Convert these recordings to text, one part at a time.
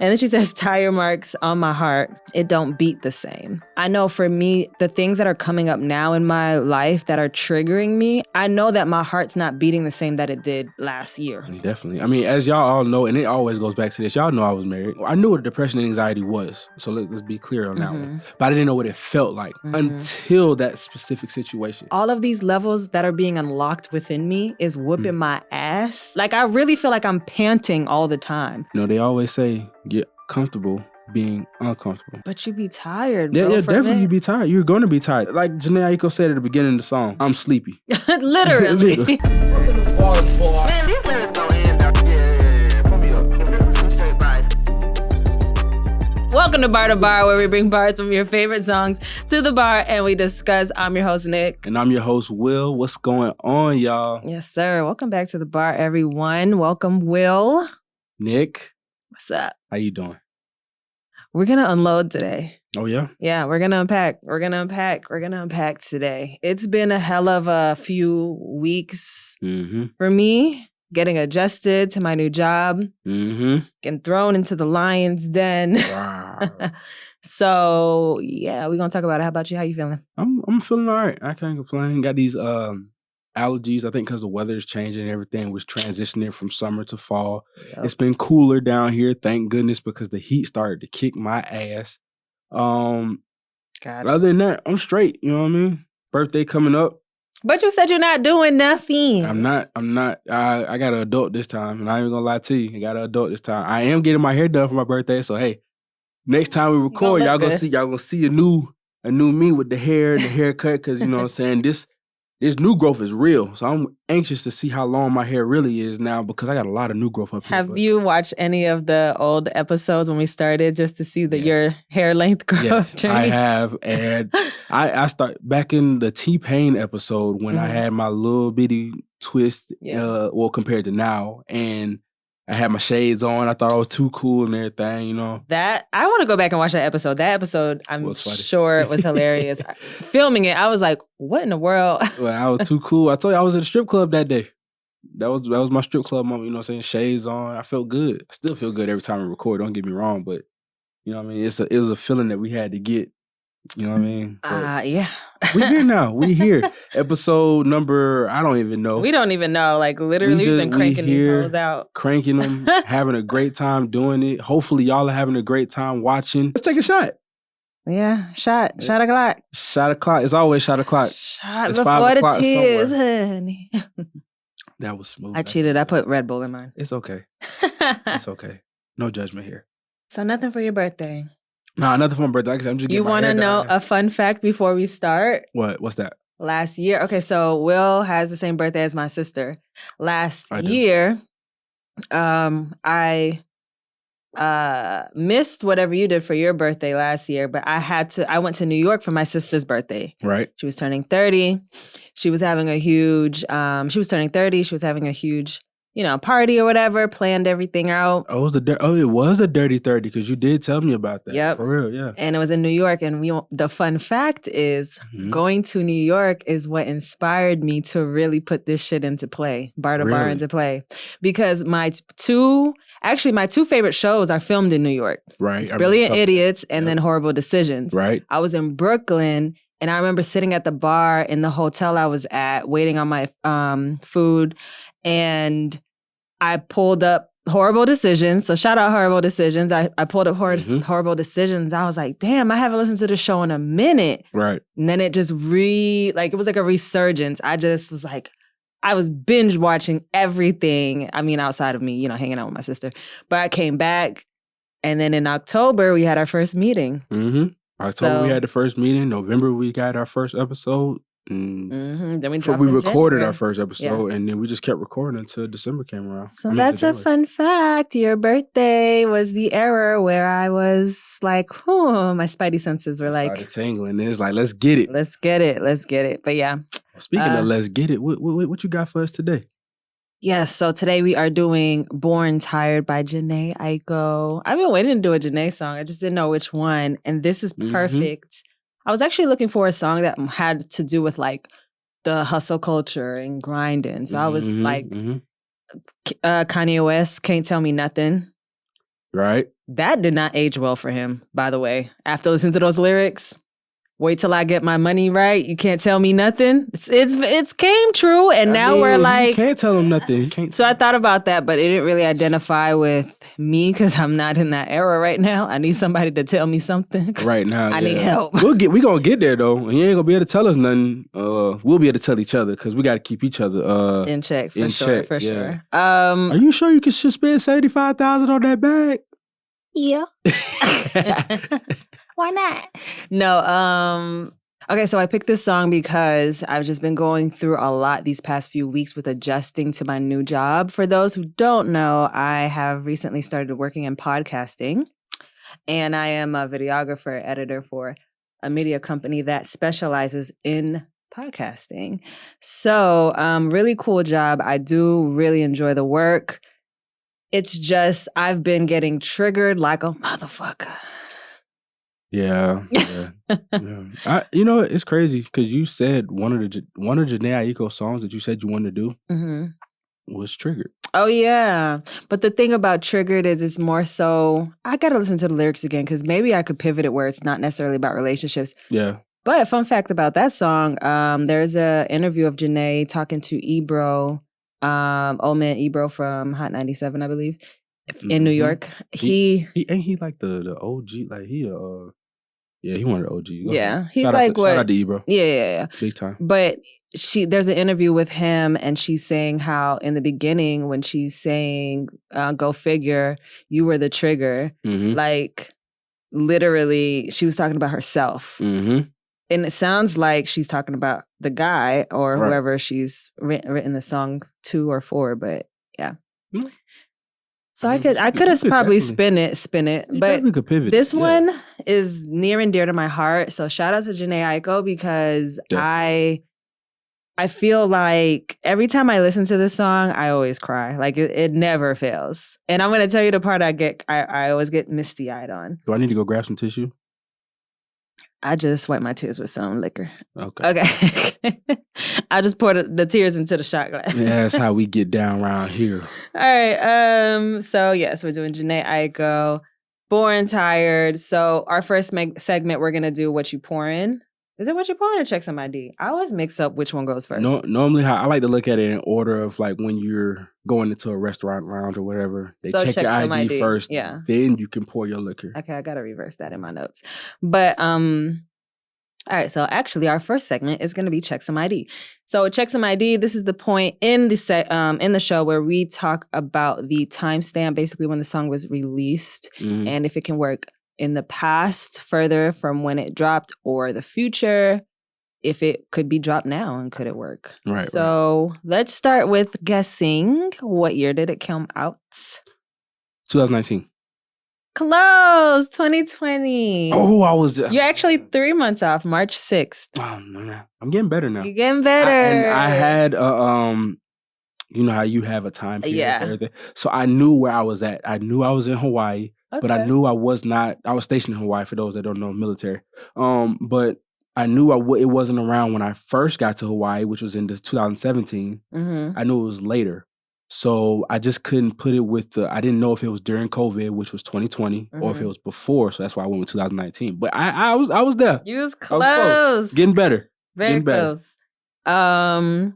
And then she says, tire marks on my heart. It don't beat the same. I know for me, the things that are coming up now in my life that are triggering me, I know that my heart's not beating the same that it did last year. Definitely. I mean, as y'all all know, and it always goes back to this, y'all know I was married. I knew what depression and anxiety was. So let's be clear on that one. But I didn't know what it felt like until that specific situation. All of these levels that are being unlocked within me is whooping my ass. Like, I really feel like I'm panting all the time. You know, they always say, get comfortable being uncomfortable. But you be tired, bro. Yeah, definitely you be tired. You're going to be tired. Like Jhene Aiko said at the beginning of the song, I'm sleepy. Literally. Man, these lyrics go in now. Yeah. Put me up. This is some straight bars. Welcome to Bar2Bar, where we bring bars from your favorite songs to the bar and we discuss. I'm your host, Nic. And I'm your host, Will. What's going on, y'all? Yes, sir. Welcome back to the bar, everyone. Welcome, Will. Nick. What's up? How you doing? We're going to unload today. Oh, yeah? Yeah, we're going to unpack. We're going to unpack today. It's been a hell of a few weeks for me, getting adjusted to my new job, getting thrown into the lion's den. Wow. So, yeah, we're going to talk about it. How about you? How you feeling? I'm feeling all right. I can't complain. Got these allergies, I think because the weather is changing and everything was transitioning from summer to fall. Yep. It's been cooler down here, thank goodness, because the heat started to kick my ass. Other than that, I'm straight, you know what I mean? Birthday coming up. But you said you're not doing nothing. I'm not. I got an adult this time, and I ain't even gonna lie to you. I got an adult this time. I am getting my hair done for my birthday, so hey, next time we record, y'all gonna see a new me with the hair and the haircut, because you know what I'm saying, this new growth is real. So I'm anxious to see how long my hair really is now, because I got a lot of new growth up here. Have you watched any of the old episodes when we started just to see your hair length growth journey? I have. And I start back in the T-Pain episode when I had my little bitty twist, compared to now. And I had my shades on. I thought I was too cool and everything, you know. That I want to go back and watch that episode. That episode, I'm sure it was hilarious. Filming it, I was like, what in the world? Well, I was too cool. I told you I was at a strip club that day. That was my strip club moment, you know what I'm saying? Shades on. I felt good. I still feel good every time I record, don't get me wrong, but you know what I mean? It was a feeling that we had to get. You know what I mean? Yeah. We here now. We here. Episode number, I don't even know. We don't even know. Like, literally, we've been cranking these hoes out. Cranking them, having a great time doing it. Hopefully, y'all are having a great time watching. Let's take a shot. Yeah, shot o'clock. Shot o'clock. It's always shot o'clock. Shot it's before the tears, honey. That was smooth. I cheated. I put Red Bull in mine. It's okay. It's okay. No judgment here. So nothing for your birthday. Nah, nothing for my birthday. I'm just you want to know a fun fact before we start? What's that? Last year. Okay, so Will has the same birthday as my sister. Last year, I missed whatever you did for your birthday last year, but I went to New York for my sister's birthday. Right. She was turning 30. She was having a huge, party or whatever, planned everything out. Oh, it was a dirty 30, because you did tell me about that. Yep. For real, yeah. And it was in New York. And the fun fact is, going to New York is what inspired me to really put this shit into play, Bar2Bar into play. Because my two favorite shows are filmed in New York. Right. It's Brilliant Idiots and then Horrible Decisions. Right. I was in Brooklyn, and I remember sitting at the bar in the hotel I was at, waiting on my food, and I pulled up Horrible Decisions. So shout out Horrible Decisions. I pulled up Horrible Decisions. I was like, damn, I haven't listened to the show in a minute. Right. And then it just it was like a resurgence. I just was like, I was binge watching everything. I mean, outside of me, hanging out with my sister. But I came back, and then in October, we had our first meeting. October, we had the first meeting. November, we got our first episode. Then we recorded our first episode, and then we just kept recording until December came around. So that's a fun fact. Your birthday was the era where I was like, my spidey senses were like tingling. And it's like, let's get it. Let's get it. But yeah. Speaking of let's get it, what you got for us today? Yes, so today we are doing Born Tired by Jhene Aiko. I've been waiting to do a Jhene song. I just didn't know which one. And this is perfect. I was actually looking for a song that had to do with like the hustle culture and grinding. So I was like, Kanye West, Can't Tell Me Nothing. Right. That did not age well for him, by the way. After listening to those lyrics, wait till I get my money right. You can't tell me nothing. It's came true, and now we're like, you can't tell him nothing. You can't. So I thought about that, but it didn't really identify with me because I'm not in that era right now. I need somebody to tell me something. Right now, I need help. We gonna get there though. He ain't gonna be able to tell us nothing. We'll be able to tell each other because we got to keep each other in check for sure. Are you sure you can spend $75,000 on that bag? Yeah. Why not? No, okay, so I picked this song because I've just been going through a lot these past few weeks with adjusting to my new job. For those who don't know, I have recently started working in podcasting, and I am a videographer, editor for a media company that specializes in podcasting. So, really cool job. I do really enjoy the work. It's just I've been getting triggered like a motherfucker. Yeah. It's crazy because you said one of Jhene Aiko songs that you said you wanted to do was Triggered. Oh, yeah. But the thing about Triggered is it's more so, I got to listen to the lyrics again because maybe I could pivot it where it's not necessarily about relationships. Yeah. But fun fact about that song, there's an interview of Jhene talking to Ebro, old man Ebro from Hot 97, I believe, in New York. He ain't he like the OG, like he one of the OG. Yeah, he's shout like shout out to Ebro. Yeah. Big time. But there's an interview with him, and she's saying how in the beginning when she's saying, "Go figure, you were the trigger," like literally, she was talking about herself, and it sounds like she's talking about the guy or whoever she's written the song to or for. But yeah. So I could have probably spin it, but could pivot. This one is near and dear to my heart. So shout out to Jhene Aiko because I feel like every time I listen to this song, I always cry. Like it never fails. And I'm gonna tell you the part I always get misty eyed on. Do I need to go grab some tissue? I just wipe my tears with some liquor. Okay. I just pour the tears into the shot glass. Yeah, that's how we get down around here. All right. So yes, we're doing Jhene Aiko, Born Tired. So our first segment, we're gonna do What You Pouring. Is it What You Pouring or Check Some ID? I always mix up which one goes first. Normally, I like to look at it in order of like when you're going into a restaurant lounge or whatever. They check your ID first. Yeah. Then you can pour your liquor. Okay, I gotta reverse that in my notes. But all right, so actually our first segment is gonna be Check Some ID. So Check Some ID, this is the point in the show where we talk about the timestamp, basically when the song was released, and if it can work in the past, further from when it dropped, or the future, if it could be dropped now and could it work? Right. So let's start with guessing. What year did it come out? 2019. Close, 2020. Oh, I was... You're actually 3 months off, March 6th. Oh, no. I'm getting better now. You're getting better. I had, you know how you have a time period for everything. So I knew where I was at. I knew I was in Hawaii. Okay. But I knew I was stationed in Hawaii, for those that don't know, military. But I knew it wasn't around when I first got to Hawaii, which was in 2017. I knew it was later. So I just couldn't put it with I didn't know if it was during COVID, which was 2020, or if it was before. So that's why I went with 2019. But I was there. You was close. Getting better. Very close. Do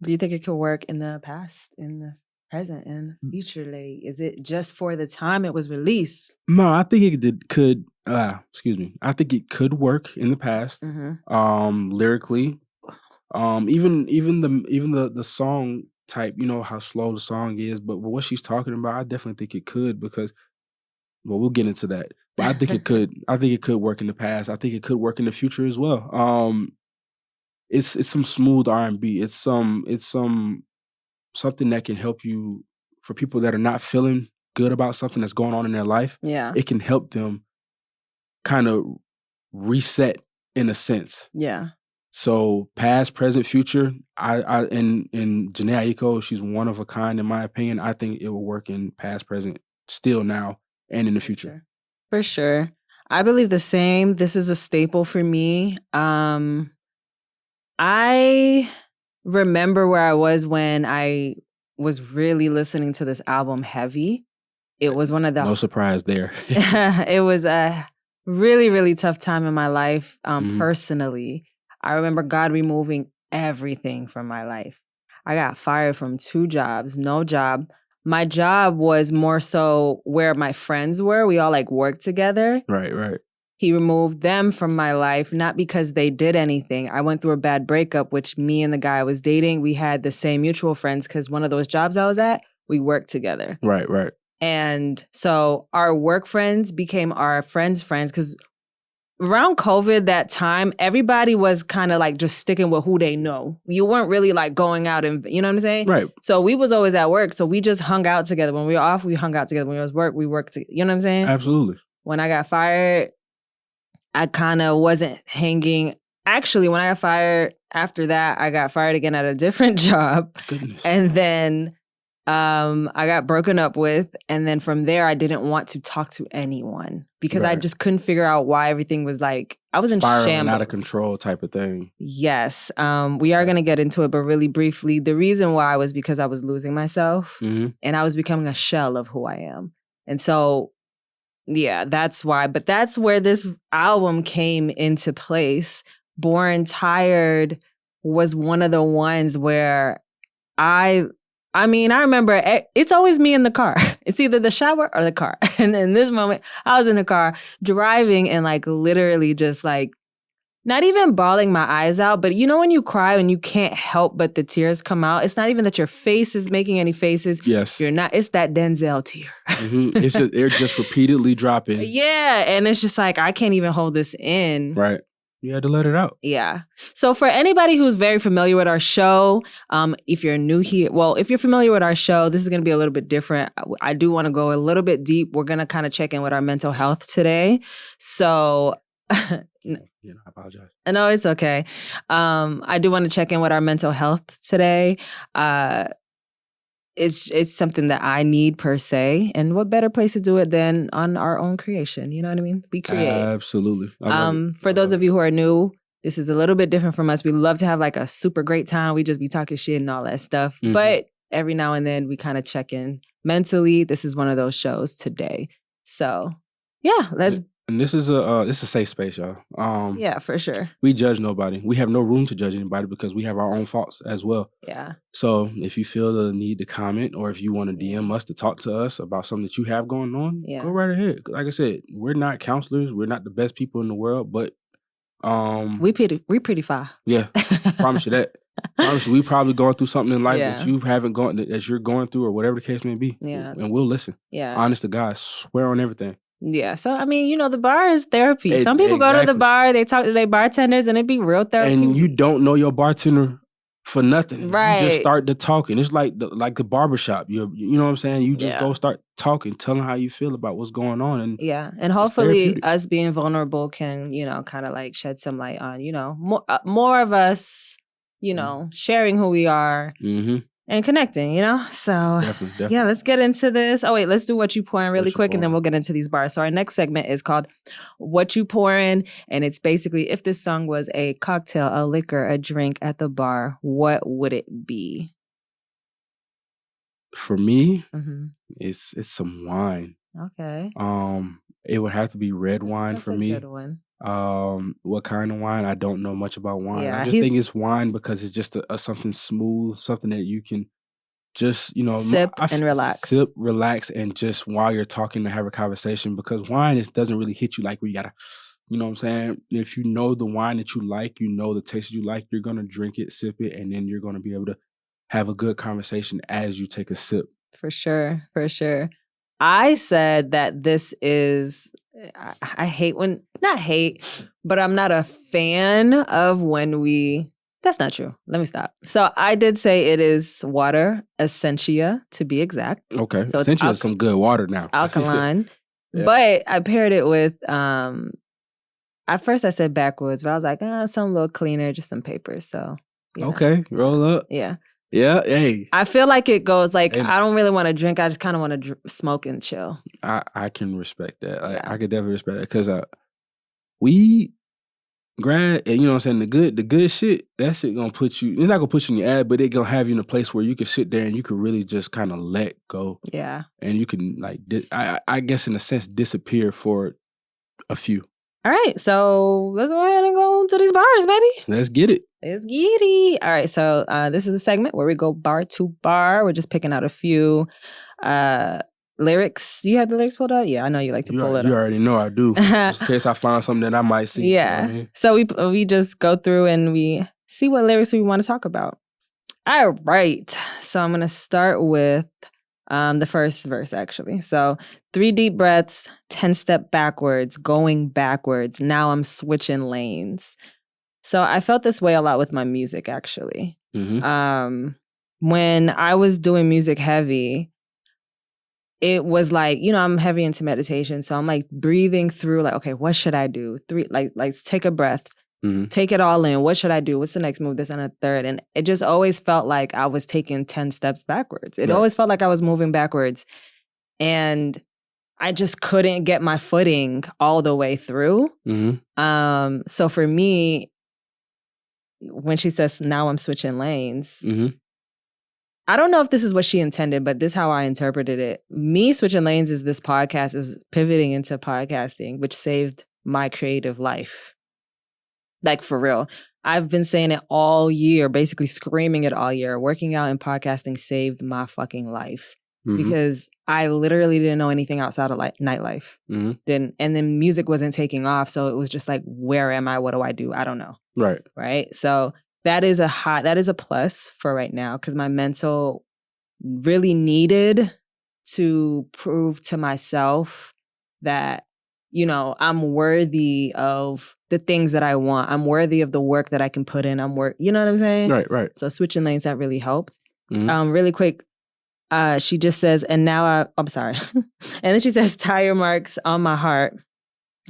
you think it could work in the past, in the present, and future? Like, is it just for the time it was released? No, I think it could. I think it could work in the past. Lyrically, even the song type. You know how slow the song is, but what she's talking about, I definitely think it could because. Well, we'll get into that. But I think it could. I think it could work in the past. I think it could work in the future as well. It's some smooth R&B. It's something that can help you for people that are not feeling good about something that's going on in their life. Yeah. It can help them kind of reset in a sense. Yeah. So past, present, future, and Jhene Aiko, she's one of a kind in my opinion. I think it will work in past, present, still now, and in the future. For sure. I believe the same. This is a staple for me. I remember where I was when I was really listening to this album heavy. it was one of the No surprise there. it was a really, really tough time in my life, Mhm. personally. I remember God removing everything from my life. I got fired from 2 jobs, no job. My job was more so where my friends were. We all like worked together. Right. He removed them from my life, not because they did anything. I went through a bad breakup, which me and the guy I was dating, we had the same mutual friends because one of those jobs I was at, we worked together. Right. And so our work friends became our friends' friends because around COVID that time, everybody was kind of like just sticking with who they know. You weren't really like going out and, you know what I'm saying? Right. So we was always at work. So we just hung out together. When we were off, we hung out together. When we was work, we worked together. You know what I'm saying? Absolutely. When I got fired, I kind of wasn't hanging. Actually, when I got fired, after that, I got fired again at a different job. Goodness. And then I got broken up with. And then from there, I didn't want to talk to anyone because I Right. just couldn't figure out why everything was like, I was in Spiraling shambles. out of control type of thing. Yes. We are going to get into it, but really briefly, the reason why was because I was losing myself Mhm. and I was becoming a shell of who I am. And so, yeah, that's why. But that's where this album came into place. Born Tired was one of the ones where I remember it's always me in the car. It's either the shower or the car. And in this moment, I was in the car driving and like literally just like not even bawling my eyes out, but you know when you cry and you can't help but the tears come out? It's not even that your face is making any faces. Yes. You're not. It's that Denzel tear. Mhm. It's just they're just repeatedly dropping. Yeah, and it's just like I can't even hold this in. Right. You had to let it out. Yeah. So for anybody who's very familiar with our show, if you're new here, well, if you're familiar with our show, this is going to be a little bit different. I do want to go a little bit deep. We're going to kind of check in with our mental health today. So I apologize. no, it's okay. I do want to check in with our mental health today. It's something that I need per se. And what better place to do it than on our own creation? You know what I mean? We create. Absolutely. I love it. For those of you who are new, this is a little bit different from us. We love to have like a super great time. We just be talking shit and all that stuff. Mhm. But every now and then we kind of check in mentally. This is one of those shows today. So yeah, let's. And this is a safe space, y'all. Yeah, for sure. We judge nobody. We have no room to judge anybody because we have our own faults as well. Yeah. So if you feel the need to comment or if you want to DM us to talk to us about something that you have going on, Yeah. go right ahead. Like I said, we're not counselors. We're not the best people in the world, but we pretty far. Yeah, promise you that. Promise you, we probably going through something in life Yeah. that you haven't gone that you're going through or whatever the case may be. Yeah. And we'll listen. Yeah. Honest to God, swear on everything. Yeah. So, I mean, you know, the bar is therapy. It- Some people go to the exactly. bar, they talk to their bartenders, and it be real therapy. And you don't know your bartender for nothing. Right. You just start to talking. It's like the barbershop. You know what I'm saying? You just Yeah. go start talking, telling how you feel about what's going on. And Yeah. And hopefully therapeutic. us being vulnerable can, you know, kind of like shed some light on, you know, more of us, you know, sharing who we are Mhm. and connecting, you know? So, Definitely. yeah, let's get into this. Oh, wait, let's do What You Pouring really What You quick, and then Pouring. we'll get into these bars. So our next segment is called What You Pouring, and it's basically if this song was a cocktail, a liquor, a drink at the bar, what would it be? For me, Mm-hmm. it's some wine. Okay. It would have to be red wine That's for a me. good one. What kind of wine? I don't know much about wine. Yeah, I just think it's wine because it's just a something smooth, something that you can just, you know, Sip and relax. Sip, relax, and just while you're talking to have a conversation because wine doesn't really hit you like where you gotta, you know what I'm saying? If you know the wine that you like, you know the taste that you like, you're gonna drink it, sip it, and then you're gonna be able to have a good conversation as you take a sip. For sure. For sure. I said that this is, I hate when, not hate, but I'm not a fan of when we, that's not true. Let me stop. So I did say it is water, Essentia to be exact. Okay. So it's Essentially, some good water now. Alkaline. Yeah. But I paired it with, at first I said backwoods, but I was like, some little cleaner, just some papers. So, you know. Okay. Roll up. Yeah. Yeah. Hey. I feel like it goes like, Hey. I don't really want to drink. I just kind of want to smoke and chill. I can respect that. Yeah. I could definitely respect that because we you know what I'm saying, the good shit, that shit gonna put you, it's not gonna put you in your ad, but it gonna have you in a place where you can sit there and you can really just kind of let go. Yeah. And you can like, I guess in a sense, disappear for a few. All right, so let's go ahead and go to these bars, baby. Let's get it. Let's get it. All right, so this is the segment where we go bar to bar. We're just picking out a few lyrics. Do you have the lyrics pulled out? Yeah, I know you like to pull it up. You already know I do. Just in case I find something that I might see. Yeah. You know what I mean? So we just go through and we see what lyrics we want to talk about. All right. So I'm going to start with the first verse, actually. So 3 deep breaths, 10 step backwards, going backwards. Now I'm switching lanes. So I felt this way a lot with my music, actually. Mm-hmm. When I was doing music heavy, it was like, you know, I'm heavy into meditation. So I'm like breathing through like, okay, what should I do? Like take a breath, take it all in. What should I do? What's the next move? This and a third. And it just always felt like I was taking 10 steps backwards. It always felt like I was moving backwards. And I just couldn't get my footing all the way through. So for me, when she says, now I'm switching lanes, I don't know if this is what she intended, but this is how I interpreted it. Me switching lanes is this podcast is pivoting into podcasting, which saved my creative life. Like, for real. I've been saying it all year, basically screaming it all year. Working out and podcasting saved my fucking life. Because I literally didn't know anything outside of nightlife. And then music wasn't taking off. So it was just like, where am I? What do I do? I don't know. Right. So that is a plus for right now, because my mental really needed to prove to myself that, you know, I'm worthy of the things that I want. I'm worthy of the work that I can put in. You know what I'm saying? Right. So switching lanes, that really helped. Really quick, she just says, and now I'm sorry. And then she says, tire marks on my heart.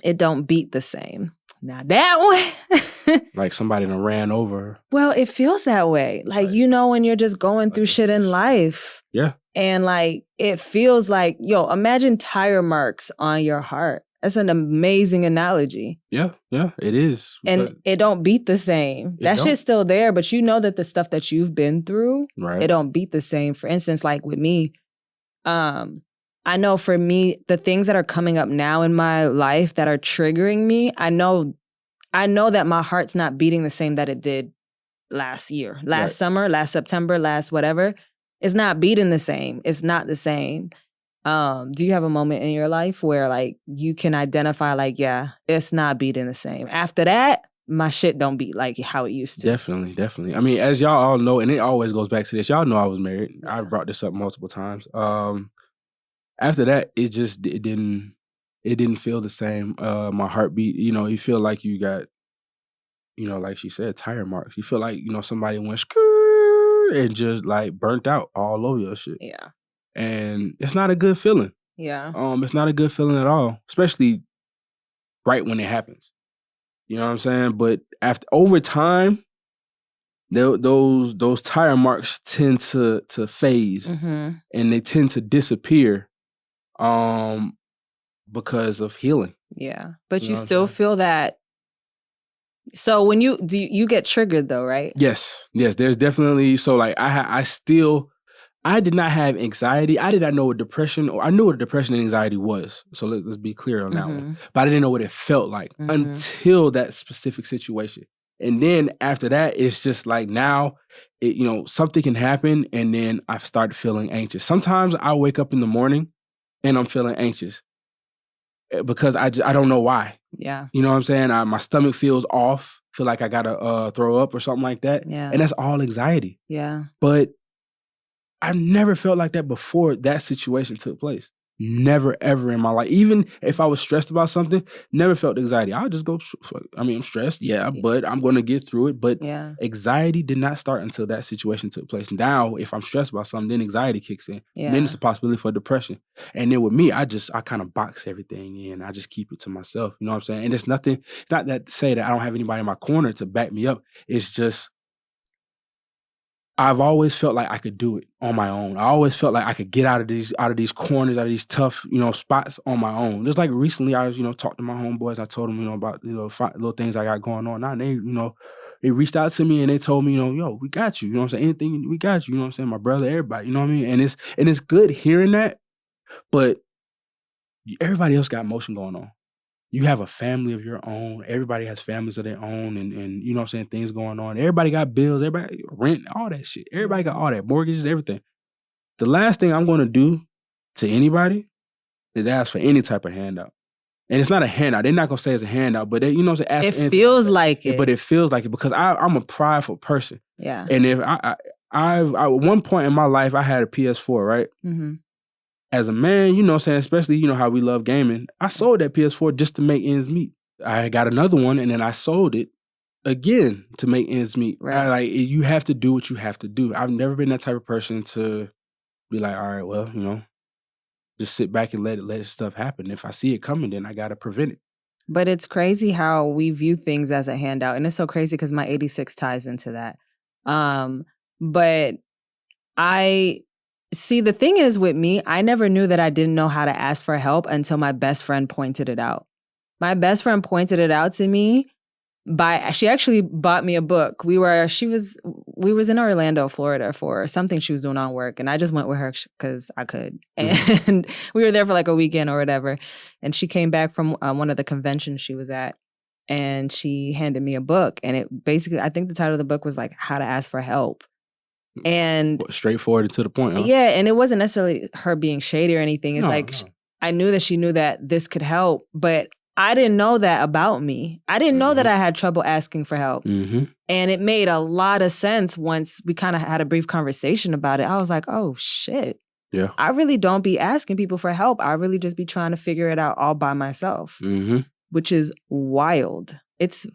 It don't beat the same. Now that one. Like somebody done ran over her. Well, it feels that way. Like, you know, when you're just going through shit in life. Yeah. And like, it feels like, yo, imagine tire marks on your heart. That's an amazing analogy. Yeah, it is. And it don't beat the same. That shit's still there, but you know that the stuff that you've been through, it don't beat the same. For instance, like with me, I know for me, the things that are coming up now in my life that are triggering me, I know that my heart's not beating the same that it did last year, last summer, last September, last whatever. It's not beating the same. It's not the same. Do you have a moment in your life where like you can identify like, yeah, it's not beating the same? After that, my shit don't beat like how it used to. Definitely. I mean, as y'all all know, and it always goes back to this, y'all know I was married. I brought this up multiple times. After that, it didn't feel the same. My heartbeat, you know, you feel like you got, you know, like she said, tire marks. You feel like, you know, somebody went and just like burnt out all over your shit. Yeah. And it's not a good feeling. Yeah. It's not a good feeling at all, especially right when it happens. You know what I'm saying? But over time, those tire marks tend to phase and they tend to disappear because of healing. Yeah. But you still feel that. So when you get triggered though, right? Yes. There's definitely, so like I did not have anxiety. I did not know what depression, or I knew what depression and anxiety was. So let's be clear on that one. But I didn't know what it felt like until that specific situation. And then after that, it's just like now, you know, something can happen and then I start feeling anxious. Sometimes I wake up in the morning and I'm feeling anxious because I don't know why. Yeah. You know what I'm saying? My stomach feels off, feel like I gotta throw up or something like that. Yeah. And that's all anxiety. Yeah. But I never felt like that before that situation took place. Never, ever in my life. Even if I was stressed about something, never felt anxiety. I'll just go, I'm stressed, but I'm going to get through it. But anxiety did not start until that situation took place. Now, if I'm stressed about something, then anxiety kicks in. Yeah. Then it's a possibility for depression. And then with me, I kind of box everything in. I just keep it to myself. You know what I'm saying? And it's not that to say that I don't have anybody in my corner to back me up. It's just, I've always felt like I could do it on my own. I always felt like I could get out of these corners, out of these tough, spots on my own. Just like recently, I was, talked to my homeboys. I told them, about, little things I got going on now. And they, they reached out to me and they told me, yo, we got you. You know what I'm saying? Anything, we got you. You know what I'm saying? My brother, everybody. You know what I mean? And it's good hearing that, but everybody else got motion going on. You have a family of your own. Everybody has families of their own and you know what I'm saying, things going on. Everybody got bills, everybody rent, all that shit. Everybody got all that, mortgages, everything. The last thing I'm going to do to anybody is ask for any type of handout. And it's not a handout. They're not going to say it's a handout, but they, ask it for feels like it. But it feels like it because I'm a prideful person. Yeah. And if I at one point in my life, I had a PS4, right? Mm-hmm. As a man, you know what I'm saying, especially, how we love gaming, I sold that PS4 just to make ends meet. I got another one and then I sold it again to make ends meet. Right. You have to do what you have to do. I've never been that type of person to be like, all right, well, just sit back and let stuff happen. If I see it coming, then I got to prevent it. But it's crazy how we view things as a handout. And it's so crazy because my 86 ties into that. But See, the thing is with me, I never knew that I didn't know how to ask for help until my best friend pointed it out. My best friend pointed it out to me she actually bought me a book. We was in Orlando, Florida for something she was doing on work. And I just went with her because I could. And we were there for like a weekend or whatever. And she came back from one of the conventions she was at. And she handed me a book. And it basically, I think the title of the book was like How to Ask for Help. And straightforward and to the point, huh? Yeah, and it wasn't necessarily her being shady or anything. It's I knew that she knew that this could help, but I didn't know that about me. I didn't know that I had trouble asking for help. Mm-hmm. And it made a lot of sense once we kind of had a brief conversation about it. I was like, oh shit. Yeah. I really don't be asking people for help. I really just be trying to figure it out all by myself, which is wild. It's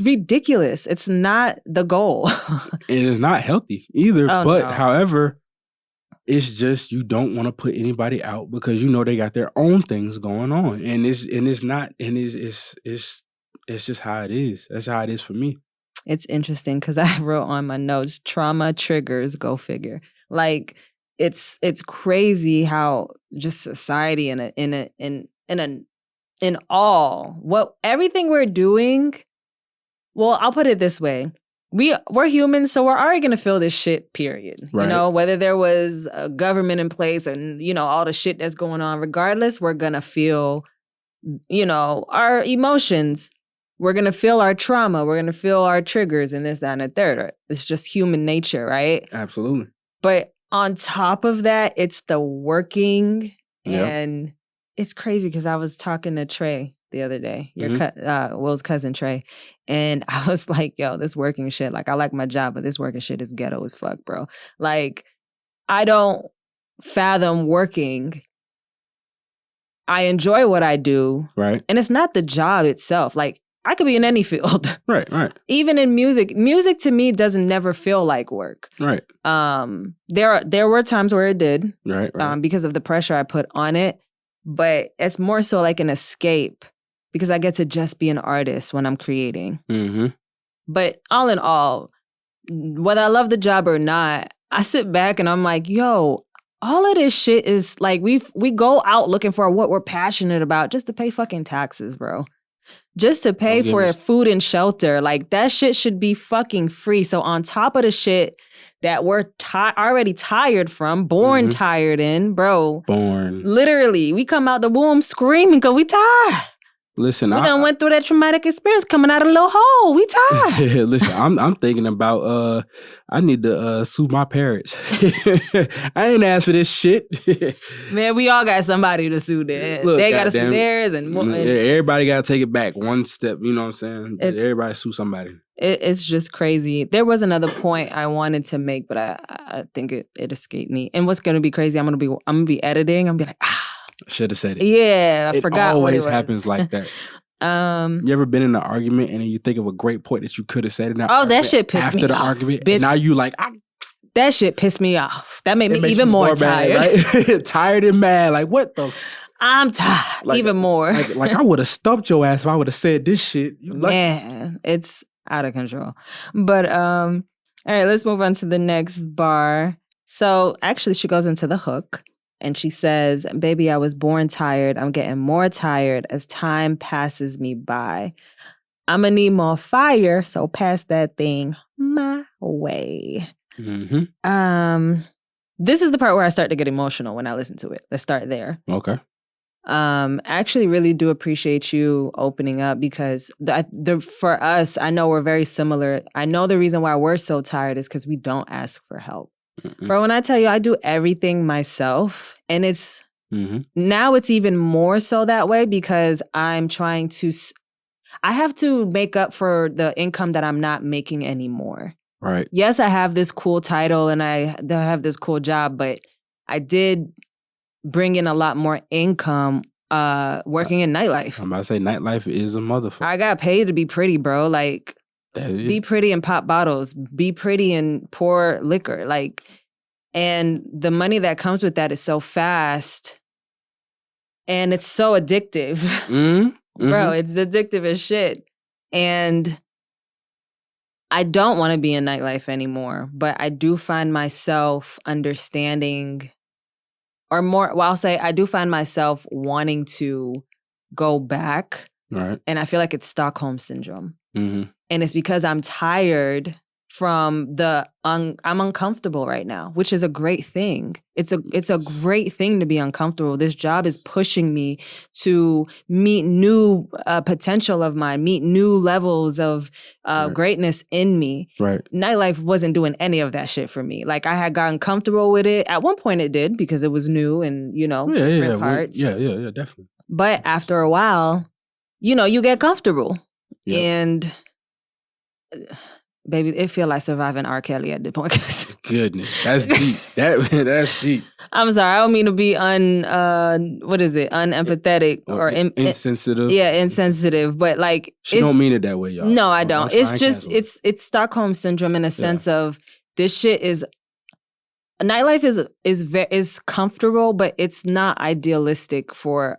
ridiculous. It's not the goal. It is not healthy either. However, it's just you don't want to put anybody out because they got their own things going on, and it's just how it is. That's how it is for me. It's interesting because I wrote on my notes, trauma triggers, go figure. Like it's crazy how just society in everything we're doing. Well, I'll put it this way. We're humans, so we're already going to feel this shit, period. Right. Whether there was a government in place and, all the shit that's going on, regardless, we're going to feel, our emotions. We're going to feel our trauma. We're going to feel our triggers and this, that, and the third. It's just human nature, right? Absolutely. But on top of that, it's the working and it's crazy because I was talking to Trey the other day, Will's cousin Trey, and I was like, yo, this working shit, like I like my job, but this working shit is ghetto as fuck, bro. Like, I don't fathom working. I enjoy what I do. Right. And it's not the job itself. Like, I could be in any field. Right. Even in music. Music to me doesn't never feel like work. Right. There were times where it did. Right. Because of the pressure I put on it. But it's more so like an escape because I get to just be an artist when I'm creating. Mm-hmm. But all in all, whether I love the job or not, I sit back and I'm like, yo, all of this shit is like we go out looking for what we're passionate about just to pay fucking taxes, bro. Just to pay for food and shelter. Like that shit should be fucking free. So on top of the shit that we're already tired from, tired in, bro. Literally, we come out the womb screaming because we tired. Listen, we done went through that traumatic experience coming out of a little hole. We tired. Listen, I'm thinking about I need to sue my parents. I ain't asked for this shit. Man, we all got somebody to sue there. They got to sue theirs and everybody got to take it back one step. You know what I'm saying? Everybody sue somebody. It's just crazy. There was another point I wanted to make, but I think it escaped me. And what's gonna be crazy? I'm gonna be editing. I'm gonna be like, I should have said it. Yeah, I forgot. It always what happens like that. You ever been in an argument and then you think of a great point that you could have said in that that shit pissed me off. After the argument, and now you like, that shit pissed me off. That made me even more tired. Mad, right? Tired and mad. Like, what the? I'm tired. Even more. Like I would have stumped your ass if I would have said this shit. Man, it's out of control. But All right, let's move on to the next bar. So actually, she goes into the hook and she says, baby, I was born tired. I'm getting more tired as time passes me by. I'm going to need more fire, so pass that thing my way. Mm-hmm. This is the part where I start to get emotional when I listen to it. Let's start there. Okay. I actually really do appreciate you opening up because for us, I know we're very similar. I know the reason why we're so tired is because we don't ask for help. Mm-mm. Bro, when I tell you I do everything myself, and it's now it's even more so that way because I'm trying to, I have to make up for the income that I'm not making anymore. Right. Yes, I have this cool title and I have this cool job, but I did bring in a lot more income working in nightlife. I'm about to say nightlife is a motherfucker. I got paid to be pretty, bro. Like, be pretty and pop bottles. Be pretty and pour liquor. Like, and the money that comes with that is so fast. And it's so addictive. Bro, it's addictive as shit. And I don't want to be in nightlife anymore, but I do find myself understanding, or more, well, I'll say I do find myself wanting to go back. Right. And I feel like it's Stockholm syndrome. Mm-hmm. And it's because I'm tired from I'm uncomfortable right now, which is a great thing. It's a great thing to be uncomfortable. This job is pushing me to meet new potential of mine, meet new levels of greatness in me. Right. Nightlife wasn't doing any of that shit for me. Like, I had gotten comfortable with it. At one point it did because it was new and, different parts. Yeah, definitely. But after a while, you get comfortable. Yep. And baby, it feel like surviving R. Kelly at the point. Goodness, that's deep. That's deep. I'm sorry, I don't mean to be unempathetic or insensitive. Yeah, insensitive. But like, she don't mean it that way, y'all. No, I don't. It's just it's Stockholm syndrome in a sense of this shit is. Nightlife is comfortable, but it's not idealistic for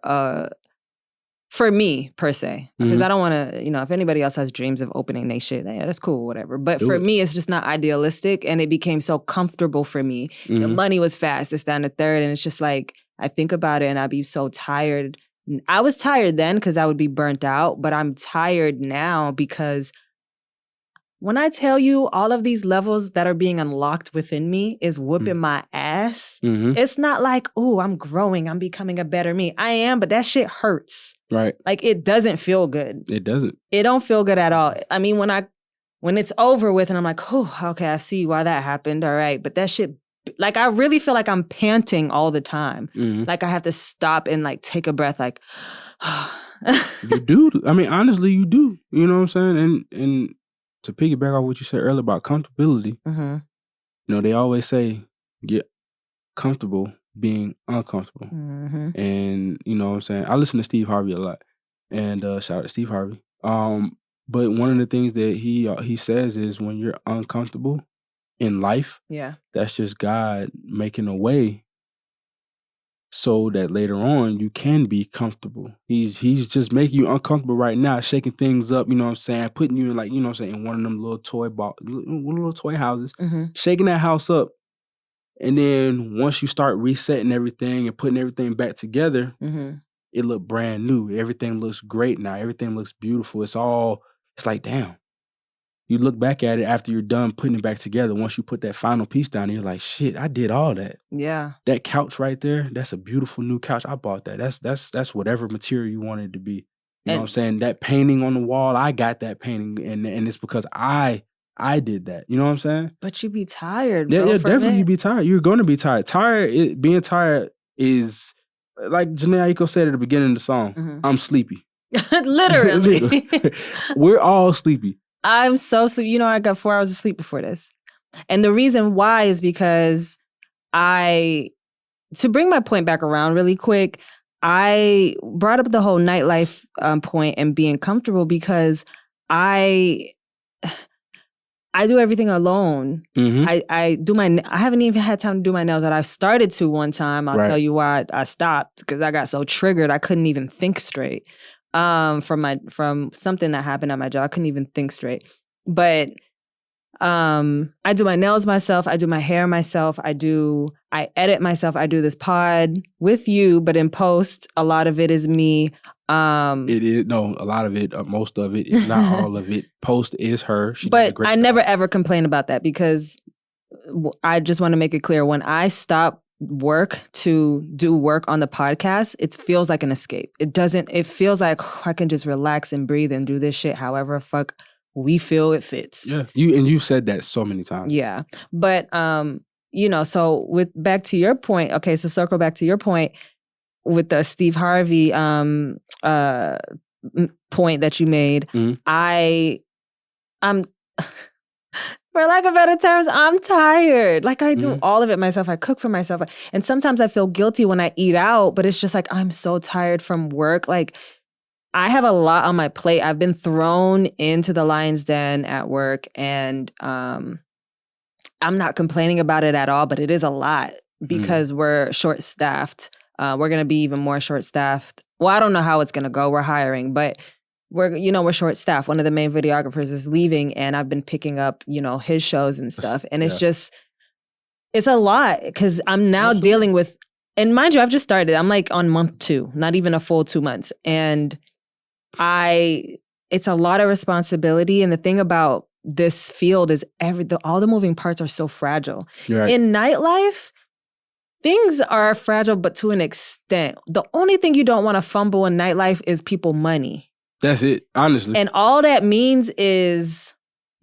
me, per se. Because I don't want to, if anybody else has dreams of opening their shit, yeah, that's cool, whatever. But for me, it's just not idealistic. And it became so comfortable for me. The money was fast, this, that, and the third. And it's just like, I think about it and I'd be so tired. I was tired then because I would be burnt out. But I'm tired now because when I tell you all of these levels that are being unlocked within me is whooping my ass, it's not like, oh, I'm growing, I'm becoming a better me. I am, but that shit hurts. Right. Like, it doesn't feel good. It doesn't. It don't feel good at all. I mean, when it's over with and I'm like, oh, okay, I see why that happened. All right. But that shit, like, I really feel like I'm panting all the time. Like, I have to stop and like take a breath, like, You do. I mean, honestly, you do. You know what I'm saying? And to piggyback off what you said earlier about comfortability, they always say get comfortable being uncomfortable. And you know what I'm saying? I listen to Steve Harvey a lot. And shout out to Steve Harvey. But one of the things that he says is when you're uncomfortable in life, that's just God making a way so that later on you can be comfortable. He's just making you uncomfortable right now, shaking things up, you know what I'm saying, putting you in, like, you know what I'm saying, in one of them little toy houses, shaking that house up. And then once you start resetting everything and putting everything back together, it look brand new. Everything looks great now. Everything looks beautiful. It's like, damn. You look back at it after you're done putting it back together. Once you put that final piece down, you're like, shit, I did all that. Yeah. That couch right there, that's a beautiful new couch. I bought that. That's whatever material you want it to be. You know what I'm saying? That painting on the wall, I got that painting. And it's because I did that. You know what I'm saying? But you be tired, bro. Yeah, definitely you be tired. You're going to be tired. Being tired is, like Jhene Aiko said at the beginning of the song, I'm sleepy. Literally. We're all sleepy. I'm so sleepy. I got 4 hours of sleep before this. And the reason why is because to bring my point back around really quick, I brought up the whole nightlife point and being comfortable because I do everything alone. I haven't even had time to do my nails that I started to one time. I'll tell you why I stopped, because I got so triggered I couldn't even think straight. From something that happened at my job. I couldn't even think straight. But I do my nails myself. I do my hair myself. I edit myself. I do this pod with you, but in post, a lot of it is me. It is a lot of it, most of it, if not all of it. Post is her. But I never ever complain about that because I just want to make it clear when I stop work to do work on the podcast, it feels like an escape. It feels like I can just relax and breathe and do this shit however fuck we feel it fits. Yeah, you've said that so many times. Yeah, but so back to your point. Okay, so circle back to your point with the Steve Harvey point that you made. Mm-hmm. I'm for lack of better terms, I'm tired. Like I do all of it myself. I cook for myself, and sometimes I feel guilty when I eat out. But it's just like I'm so tired from work. Like I have a lot on my plate. I've been thrown into the lion's den at work, and I'm not complaining about it at all, but it is a lot because we're short-staffed. We're going to be even more short-staffed. Well, I don't know how it's going to go. We're hiring, but we're short-staffed. One of the main videographers is leaving, and I've been picking up, his shows and stuff. And it's just, it's a lot because I'm now dealing with, and mind you, I've just started. I'm like on month 2, not even a full 2 months. And it's a lot of responsibility. And the thing about this field is all the moving parts are so fragile. Right. In nightlife, things are fragile, but to an extent. The only thing you don't want to fumble in nightlife is people money. That's it, honestly. And all that means is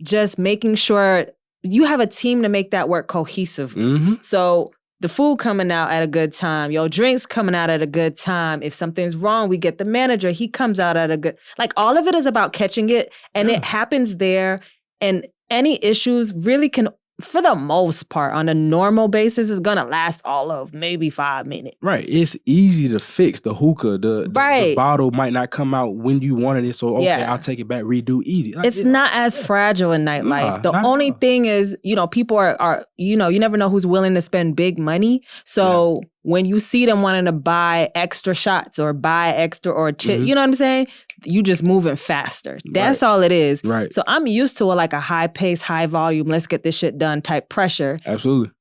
just making sure you have a team to make that work cohesively. Mm-hmm. So the food coming out at a good time, your drinks coming out at a good time. If something's wrong, we get the manager. He comes out at a good... Like, all of it is about catching it, and it happens there. And any issues really can, for the most part, on a normal basis, is going to last all of maybe 5 minutes. Right. It's easy to fix. The hookah, the bottle might not come out when you wanted it, so I'll take it back, redo, easy. It's not as fragile in nightlife. The only thing is, people are you never know who's willing to spend big money. So when you see them wanting to buy extra shots or buy extra or you know what I'm saying? You just moving faster. That's all it is. Right. So I'm used to a high pace, high volume, let's get this shit done type pressure. Absolutely.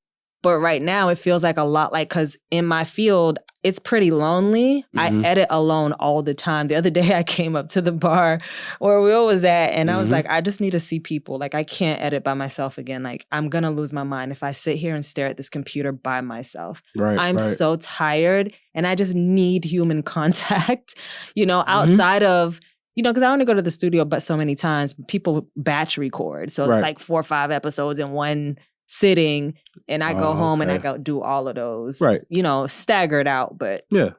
But right now it feels like a lot because in my field, it's pretty lonely. I edit alone all the time. The other day I came up to the bar where Will was at and I was like, I just need to see people. Like I can't edit by myself again. Like I'm going to lose my mind if I sit here and stare at this computer by myself. Right, I'm so tired and I just need human contact, outside of, because I only go to the studio but so many times. People batch record. So it's like 4 or 5 episodes in one sitting, and I go home and I go do all of those, staggered out. But that's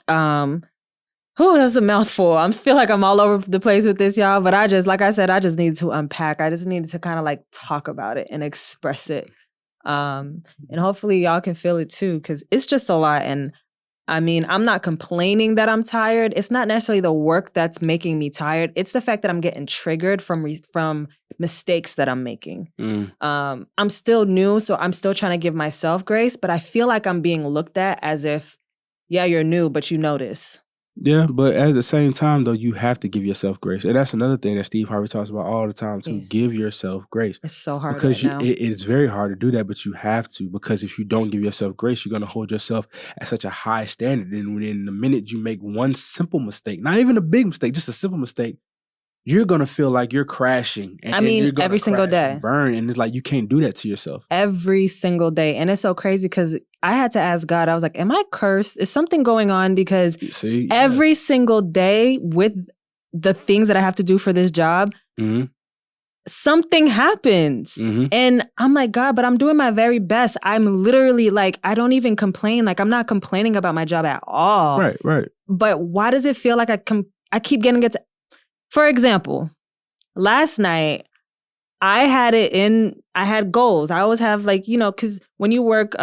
a mouthful. I feel like I'm all over the place with this, y'all. But I just need to unpack. I just needed to kind of talk about it and express it, and hopefully y'all can feel it too, because it's just a lot. And I mean, I'm not complaining that I'm tired. It's not necessarily the work that's making me tired. It's the fact that I'm getting triggered from mistakes that I'm making. I'm still new, so I'm still trying to give myself grace, but I feel like I'm being looked at as if, you're new, but you know this. Yeah, but at the same time, though, you have to give yourself grace. And that's another thing that Steve Harvey talks about all the time, too. Give yourself grace. It's so hard because right now. It's very hard to do that, but you have to. Because if you don't give yourself grace, you're going to hold yourself at such a high standard. And within the minute you make one simple mistake, not even a big mistake, just a simple mistake, you're going to feel like you're crashing. And you're gonna every single day. And burn. And it's like, you can't do that to yourself. Every single day. And it's so crazy because I had to ask God, I was like, am I cursed? Is something going on? Because every single day with the things that I have to do for this job, something happens. And I'm like, God, but I'm doing my very best. I'm literally I don't even complain. I'm not complaining about my job at all. Right. But why does it feel like I keep getting it to... For example, last night, I had goals. I always have because when you work,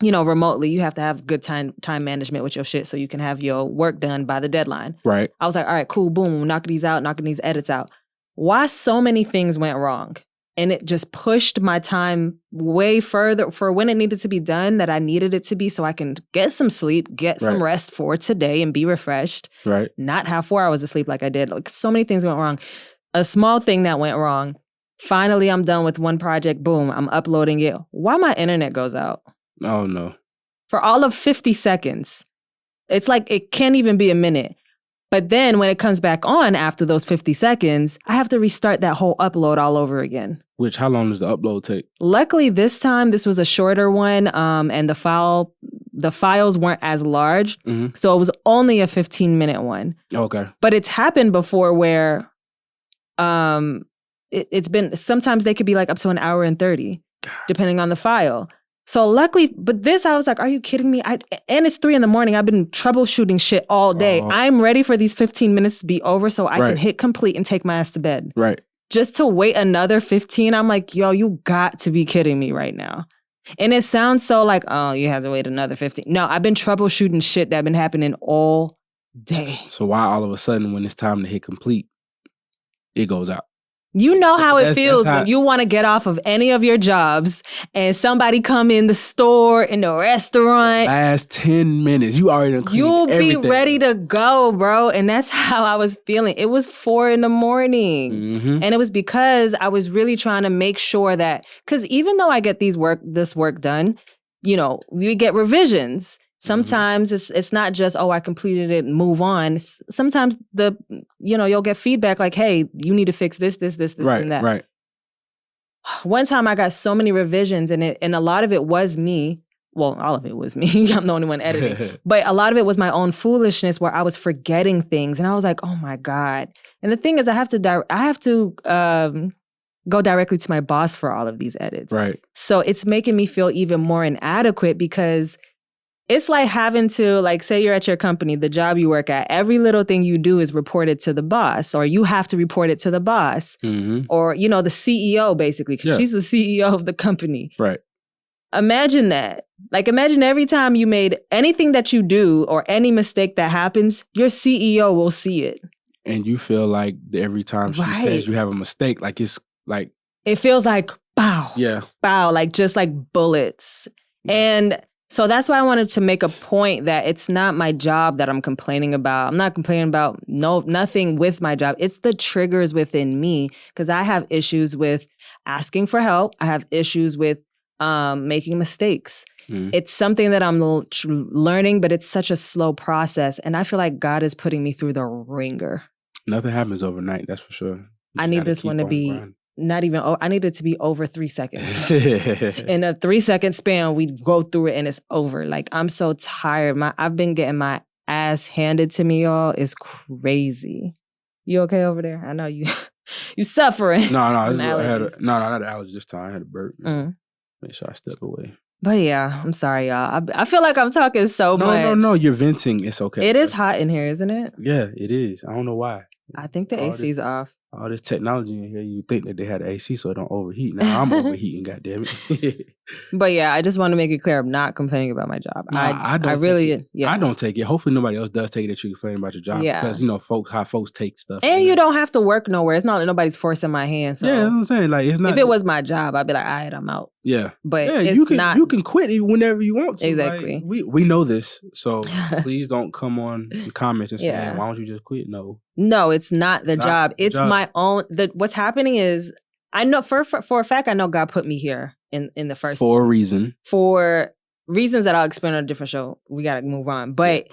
remotely, you have to have good time management with your shit so you can have your work done by the deadline. Right. I was like, all right, cool, boom, knocking these edits out. Why so many things went wrong? And it just pushed my time way further for when it needed to be done that I needed it to be so I can get some sleep, get some rest for today and be refreshed. Right. Not have 4 hours of sleep like I did. So many things went wrong. A small thing that went wrong, Finally, I'm done with one project. Boom, I'm uploading it. Why my internet goes out? Oh, no. For all of 50 seconds. It's like it can't even be a minute. But then when it comes back on after those 50 seconds, I have to restart that whole upload all over again. Which, how long does the upload take? Luckily, this time, this was a shorter one, and the files weren't as large. Mm-hmm. So it was only a 15-minute one. Okay. But it's happened before where it's been, sometimes they could be like up to an hour and 30, depending on the file. So luckily, but this, I was like, are you kidding me? And it's 3 a.m. I've been troubleshooting shit all day. I'm ready for these 15 minutes to be over so I can hit complete and take my ass to bed. Right. Just to wait another 15, I'm like, yo, you got to be kidding me right now. And it sounds so like, oh, you have to wait another 15. No, I've been troubleshooting shit that been happening all day. So why all of a sudden when it's time to hit complete, it goes out? You know how it feels when you want to get off of any of your jobs and somebody come in the store, in the restaurant. Last 10 minutes, you already done cleaned everything. You'll be ready to go, bro. And that's how I was feeling. It was 4 a.m. Mm-hmm. And it was because I was really trying to make sure that, because even though I get this work done, you know, we get revisions. Sometimes it's not just, oh, I completed it and move on. Sometimes you'll get feedback like, hey, you need to fix this, and that. Right. One time I got so many revisions and a lot of it was me. Well, all of it was me. I'm the only one editing. But a lot of it was my own foolishness where I was forgetting things. And I was like, oh my God. And the thing is I have to go directly to my boss for all of these edits. Right. So it's making me feel even more inadequate because it's like having to, like, say you're at your company, the job you work at, every little thing you do is reported to the boss, or you have to report it to the boss, or, you know, the CEO, basically, because she's the CEO of the company. Right. Imagine that. Like, imagine every time you made anything that you do or any mistake that happens, your CEO will see it. And you feel like every time she says you have a mistake, like it's like... It feels like, pow. Yeah. Pow, like just like bullets. And... so that's why I wanted to make a point that it's not my job that I'm complaining about. I'm not complaining about nothing with my job. It's the triggers within me because I have issues with asking for help. I have issues with making mistakes. It's something that I'm learning, but it's such a slow process. And I feel like God is putting me through the ringer. Nothing happens overnight, that's for sure. I need this one to be... not even, I need it to be over 3 seconds. In a 3-second span, we go through it and it's over. Like, I'm so tired. I've been getting my ass handed to me, y'all. It's crazy. You okay over there? I know you suffering. No, I had an allergy this time. I had a burp. Make sure I step away. But yeah, I'm sorry, y'all. I feel like I'm talking so much. No, you're venting. It's okay. It is hot in here, isn't it? Yeah, it is. I don't know why. I think the AC's off. All this technology in here, you think that they had an AC so it don't overheat. Now I'm overheating, goddammit. But yeah, I just want to make it clear I'm not complaining about my job. I don't take it. Hopefully nobody else does take it that you're complaining about your job. Yeah. Because, you know, how folks take stuff. And you don't have to work nowhere. It's not like nobody's forcing my hand. So yeah, that's what I'm saying. Like, it's not. If it was my job, I'd be like, all right, I'm out. Yeah. But it's not. You can quit whenever you want to. Exactly. Like, we know this. So please don't come on and comment and say, why don't you just quit? No, it's not the job. It's my own. What's happening is, I know for a fact, I know God put me here in the first for a reason. For reasons that I'll explain on a different show. We got to move on. But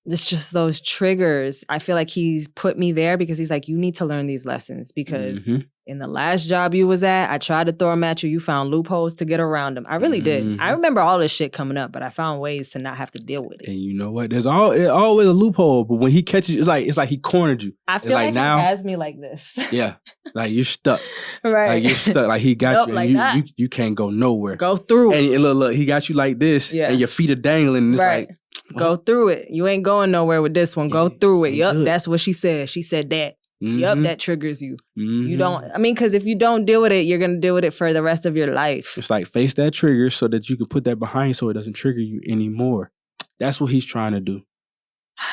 it's just those triggers. I feel like he's put me there because he's like, you need to learn these lessons because in the last job you was at, I tried to throw them at you. You found loopholes to get around them. I really did. I remember all this shit coming up, but I found ways to not have to deal with it. And you know what? There's always a loophole, but when he catches you, it's like he cornered you. I feel like now, he has me like this. Yeah. Like you're stuck. Right. Like you're stuck. Like he got you and you can't go nowhere. Go through it. And look, he got you like this and your feet are dangling. And it's like, go through it. You ain't going nowhere with this one. Go through it. Yup, that's what she said. She said that. Yup, that triggers you. You don't, because if you don't deal with it, you're going to deal with it for the rest of your life. It's like face that trigger so that you can put that behind you so it doesn't trigger you anymore. That's what he's trying to do.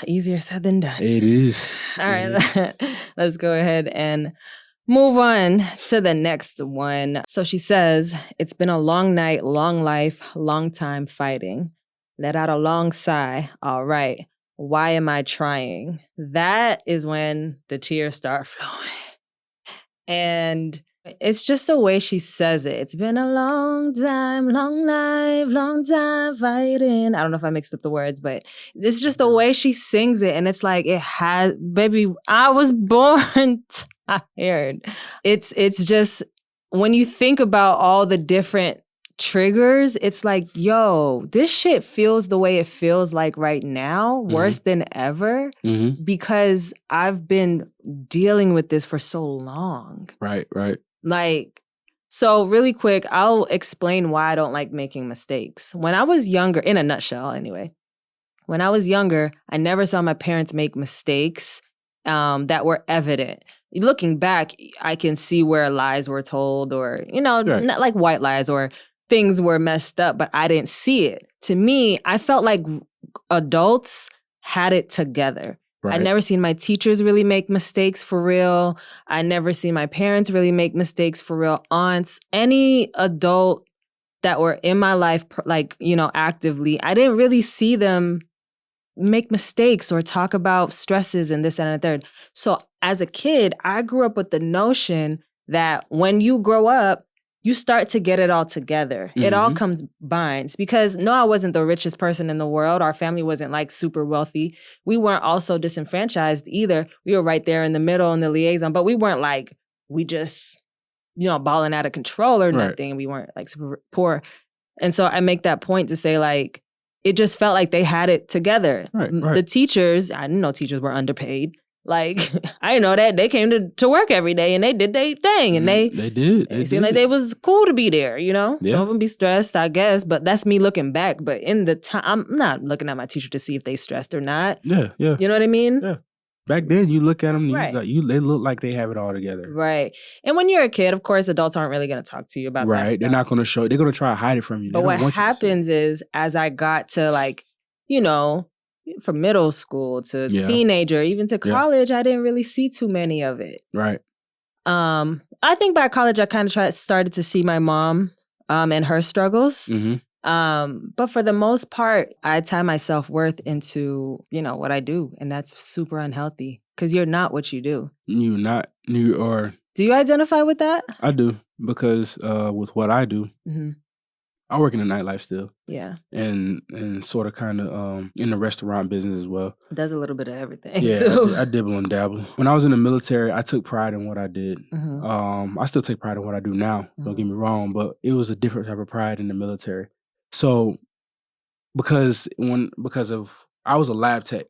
Easier said than done. It is. All right, let's go ahead and move on to the next one. So she says, it's been a long night, long life, long time fighting. Let out a long sigh. All right. Why am I trying? That is when the tears start flowing. And it's just the way she says it. It's been a long time, long life, long time fighting. I don't know if I mixed up the words, but it's just the way she sings it. And it's like, baby, I was born tired. It's just, when you think about all the different triggers, it's like, yo, this shit feels the way it feels like right now, worse than ever, because I've been dealing with this for so long. Right. Like, so really quick, I'll explain why I don't like making mistakes. When I was younger, in a nutshell anyway, when I was younger, I never saw my parents make mistakes that were evident. Looking back, I can see where lies were told, or, not like white lies, or things were messed up, but I didn't see it. To me, I felt like adults had it together. Right. I never seen my teachers really make mistakes for real. I never seen my parents really make mistakes for real. Aunts, any adult that were in my life, actively, I didn't really see them make mistakes or talk about stresses and this, that, and the third. So as a kid, I grew up with the notion that when you grow up, you start to get it all together. It all combines. Because no, I wasn't the richest person in the world. Our family wasn't like super wealthy. We weren't also disenfranchised either. We were right there in the middle in the liaison, but we weren't like, we just, balling out of control or nothing. We weren't like super poor. And so I make that point to say, like, it just felt like they had it together. Right. The teachers, I didn't know teachers were underpaid. Like, I didn't know that. They came to work every day and they did their thing. And they did. It seemed like they was cool to be there, Yeah. Some of them be stressed, I guess. But that's me looking back. But in the time, I'm not looking at my teacher to see if they stressed or not. Yeah. You know what I mean? Yeah. Back then, you look at them, they look like they have it all together. Right. And when you're a kid, of course, adults aren't really going to talk to you about that stuff. They're not going to show. They're going to try to hide it from you. But what happens is, as I got to from middle school to teenager, even to college, I didn't really see too many of it. Right. I think by college, I kind of started to see my mom and her struggles. But for the most part, I tie my self-worth into, what I do. And that's super unhealthy because you're not what you do. You're not. You are. Do you identify with that? I do, because with what I do, I work in the nightlife still. Yeah. And sort of kind of in the restaurant business as well. Does a little bit of everything, yeah, too. I dibble and dabble. When I was in the military, I took pride in what I did. I still take pride in what I do now, don't get me wrong, but it was a different type of pride in the military. So because I was a lab tech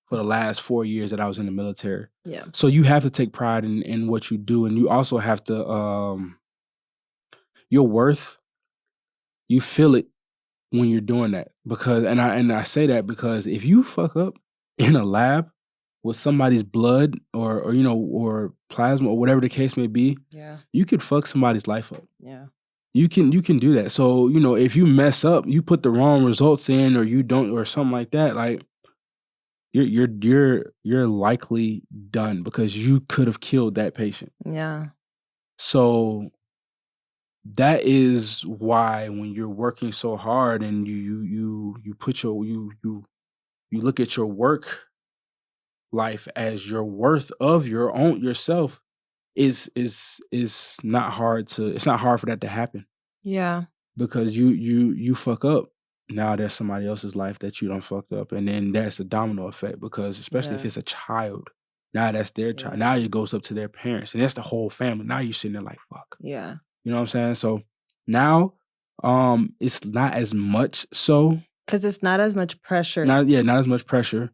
for the last 4 years that I was in the military. Yeah. So you have to take pride in what you do, and you also have to your worth, you feel it when you're doing that. Because and I say that because if you fuck up in a lab with somebody's blood or plasma or whatever the case may be, you could fuck somebody's life up. Yeah. You can do that. So, if you mess up, you put the wrong results in, or you don't, or something like that, like you're likely done because you could have killed that patient. Yeah. So that is why when you're working so hard and you look at your work life as your worth of your own yourself, is not hard it's not hard for that to happen. Yeah. Because you fuck up, now there's somebody else's life that you done fucked up, and then that's a domino effect, because especially if it's a child, now that's their child. Now it goes up to their parents, and that's the whole family. Now you're sitting there like, fuck. Yeah. You know what I'm saying? So now it's not as much so. Because it's not as much pressure. Not as much pressure.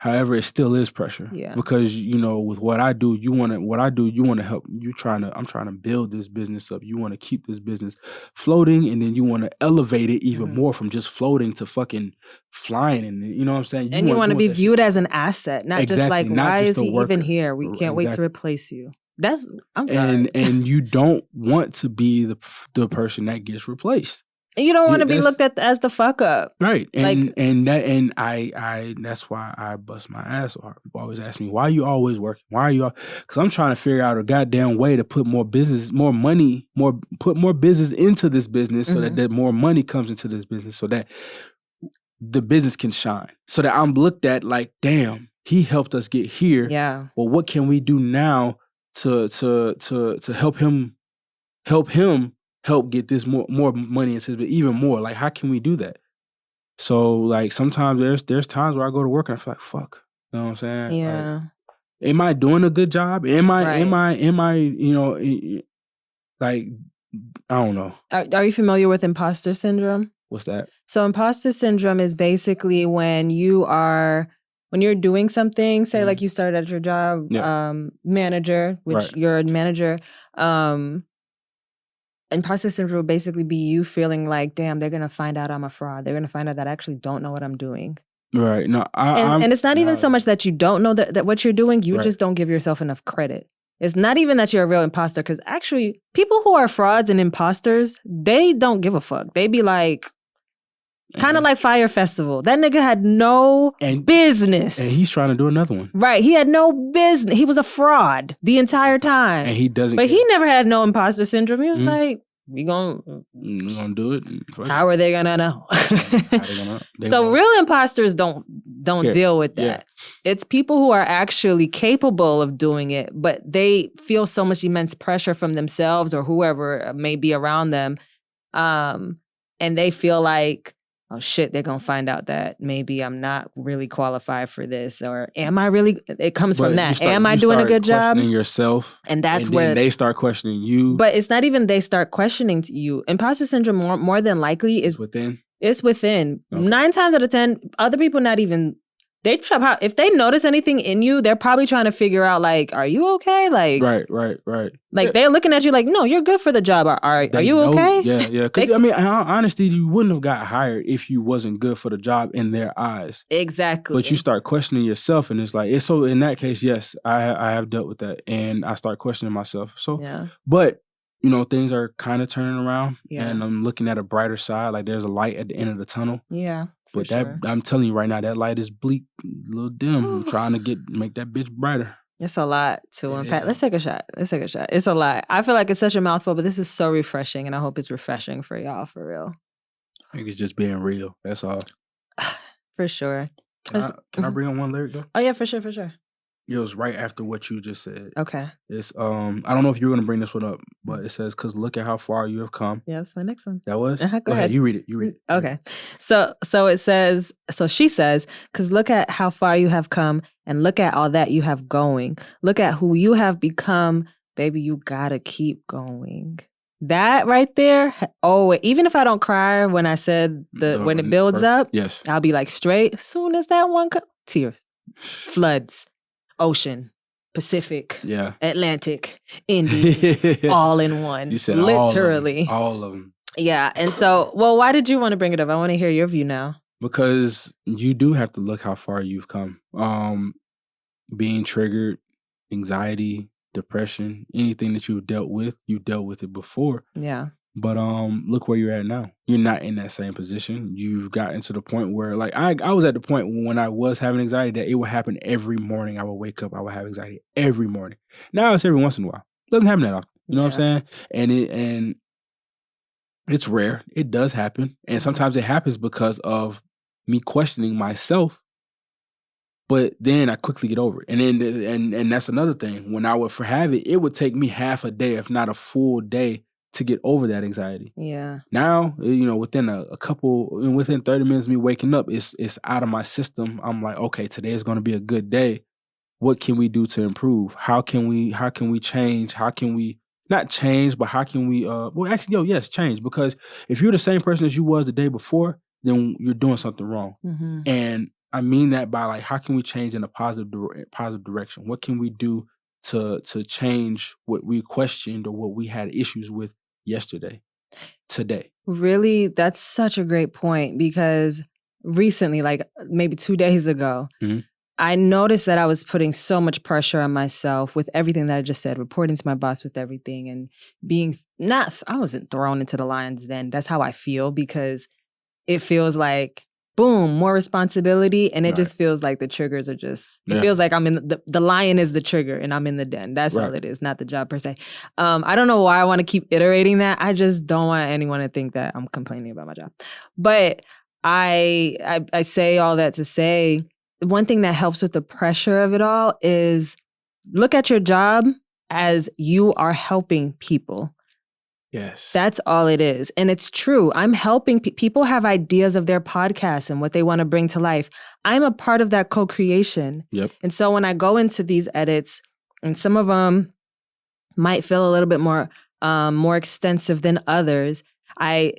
However, it still is pressure. Yeah. Because, with what I do, you want to help. I'm trying to build this business up. You want to keep this business floating, and then you want to elevate it even more from just floating to fucking flying. And you know what I'm saying? You want to be viewed as an asset, not just like, why is he even here? We can't wait to replace you. I'm sorry. And you don't want to be the person that gets replaced. And you don't want to be looked at as the fuck up. Right. And I that's why I bust my ass so hard. People always ask me, why are you always working? Why are you because I'm trying to figure out a goddamn way to put more business, more money, put more business into this business so that more money comes into this business so that the business can shine. So that I'm looked at like, damn, he helped us get here. Yeah. Well, what can we do now to help him get this more money into it, even more. Like, how can we do that? So like sometimes there's times where I go to work and I feel like, fuck. You know what I'm saying? Yeah. Like, am I doing a good job? Am I, you know, like, I don't know. Are you familiar with imposter syndrome? What's that? So imposter syndrome is basically when you're doing something, say like you started at your job, manager, which you're a manager, imposter syndrome will basically be you feeling like, damn, they're going to find out I'm a fraud. They're going to find out that I actually don't know what I'm doing. Right. No, and it's not even so much that you don't know that what you're doing, you just don't give yourself enough credit. It's not even that you're a real imposter, because actually people who are frauds and imposters, they don't give a fuck. They be like, kind of like Fire Festival. That nigga had no business. And he's trying to do another one. Right. He had no business. He was a fraud the entire time. And he doesn't. But he never had no imposter syndrome. He was like, we gonna do it. How are they gonna know? So real imposters don't deal with that. Yeah. It's people who are actually capable of doing it, but they feel so much immense pressure from themselves or whoever may be around them. And they feel like, oh shit, they're going to find out that maybe I'm not really qualified for this, or am I really, it comes from that. Am I doing a good job? Questioning yourself. And that's where they start questioning you. But it's not even they start questioning you. Imposter syndrome more than likely is within. It's within. Okay. 9 times out of 10, other people not even, if they notice anything in you, they're probably trying to figure out like, are you okay? Like, right. Like they're looking at you like, no, you're good for the job. Are you okay? Yeah. Because I mean, honestly, you wouldn't have got hired if you wasn't good for the job in their eyes. Exactly. But you start questioning yourself, and it's like, it's so. In that case, yes, I have dealt with that, and I start questioning myself. So, but you know, things are kind of turning around, and I'm looking at a brighter side. Like there's a light at the end of the tunnel. Yeah. But I'm telling you right now, that light is bleak, a little dim. I'm trying to make that bitch brighter. It's a lot to unpack. Let's take a shot. It's a lot. I feel like it's such a mouthful, but this is so refreshing, and I hope it's refreshing for y'all, for real. I think it's just being real. That's all. For sure. Can I bring on one lyric though? Oh yeah, for sure. It was right after what you just said. Okay. It's I don't know if you were gonna bring this one up, but it says, "Cause look at how far you have come." Yeah, that's my next one. That was? Go ahead. You read it. Okay. So it says, so she says, "Cause look at how far you have come, and look at all that you have going. Look at who you have become, baby. You gotta keep going." That right there. Oh, even if I don't cry when I said when it builds up, yes, I'll be like straight. As soon as that one tears, floods. Ocean, Pacific, Atlantic, Indian, all in one. You said literally all of them. Yeah, and so, well, why did you want to bring it up? I want to hear your view now. Because you do have to look how far you've come. Being triggered, anxiety, depression, anything that you dealt with it before. Yeah. But look where you're at now. You're not in that same position. You've gotten to the point where, like, I was at the point when I was having anxiety that it would happen every morning. I would wake up, I would have anxiety every morning. Now it's every once in a while. It doesn't happen that often. You know what I'm saying? And it's rare. It does happen. And sometimes it happens because of me questioning myself. But then I quickly get over it. And then and that's another thing. When I would have it, it would take me half a day, if not a full day, to get over that anxiety. Yeah. Now, you know, within within 30 minutes of me waking up, it's out of my system. I'm like, okay, today is going to be a good day. What can we do to improve? How can we change? How can we not change, but how can we change? Because if you're the same person as you was the day before, then you're doing something wrong. Mm-hmm. And I mean that by like, how can we change in a positive direction? What can we do to change what we questioned or what we had issues with yesterday, today? Really, that's such a great point, because recently, like maybe 2 days ago, I noticed that I was putting so much pressure on myself with everything that I just said, reporting to my boss with everything, and I wasn't thrown into the lion's den. That's how I feel, because it feels like, boom, more responsibility. And it just feels like the triggers are it feels like I'm in the lion is the trigger and I'm in the den. That's all it is, not the job per se. I don't know why I want to keep iterating that. I just don't want anyone to think that I'm complaining about my job. But I say all that to say, one thing that helps with the pressure of it all is look at your job as you are helping people. Yes. That's all it is. And it's true. I'm helping people have ideas of their podcast and what they want to bring to life. I'm a part of that co-creation. Yep. And so when I go into these edits, and some of them might feel a little bit more extensive than others, I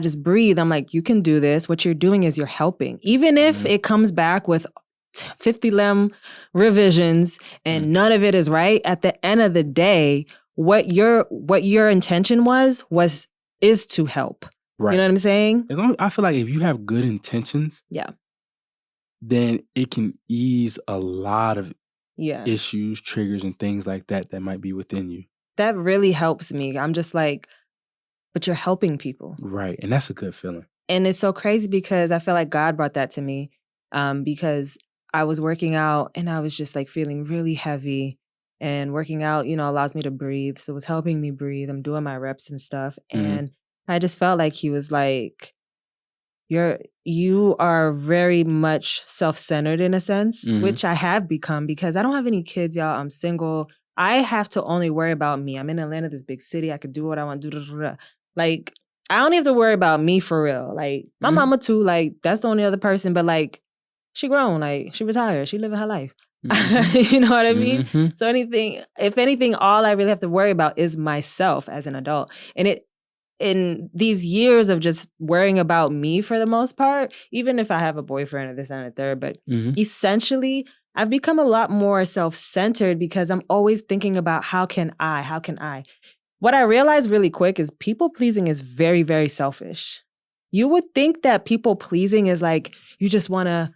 just breathe. I'm like, you can do this. What you're doing is you're helping. Even if it comes back with 50 revisions and none of it is right, at the end of the day, what your intention is to help. Right. You know what I'm saying? I feel like if you have good intentions, then it can ease a lot of issues, triggers, and things like that might be within you. That really helps me. I'm just like, but you're helping people. Right. And that's a good feeling. And it's so crazy because I feel like God brought that to me because I was working out and I was just like feeling really heavy. And working out, allows me to breathe. So it was helping me breathe. I'm doing my reps and stuff. And I just felt like he was like, you are very much self-centered in a sense, which I have become because I don't have any kids, y'all. I'm single. I have to only worry about me. I'm in Atlanta, this big city. I could do what I want to do. Like, I don't have to worry about me for real. Like, my mama too, like, that's the only other person. But like, she grown, like, she retired. She living her life. You know what I mean? So if anything, all I really have to worry about is myself as an adult. And in these years of just worrying about me for the most part, even if I have a boyfriend or this and a third, but essentially I've become a lot more self-centered because I'm always thinking about how can I? What I realized really quick is people pleasing is very, very selfish. You would think that people pleasing is like, you just want to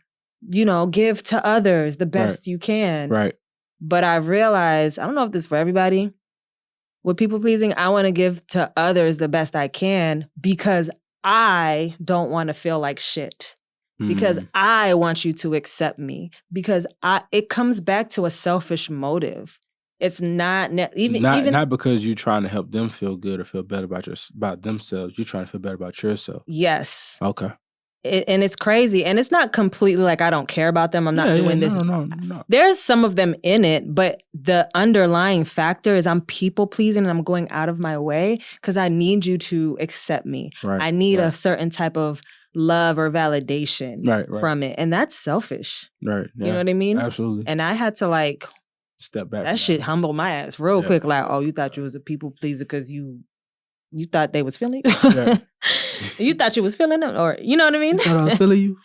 give to others the best you can. Right. But I've realized, I don't know if this is for everybody, with people pleasing, I want to give to others the best I can because I don't want to feel like shit. Because I want you to accept me. Because it comes back to a selfish motive. It's not because you're trying to help them feel good or feel better about themselves. You're trying to feel better about yourself. Yes. Okay. And it's crazy. And it's not completely like I don't care about them. I'm not doing this. No. There's some of them in it, but the underlying factor is I'm people pleasing and I'm going out of my way because I need you to accept me. Right, I need a certain type of love or validation from it. And that's selfish. Right. Yeah, you know what I mean? Absolutely. And I had to like step back. That shit humbled my ass real quick. Like, oh, you thought you was a people pleaser because you thought they was feeling you? Yeah. You thought you was feeling them? Or, you know what I mean? You thought I was feeling you?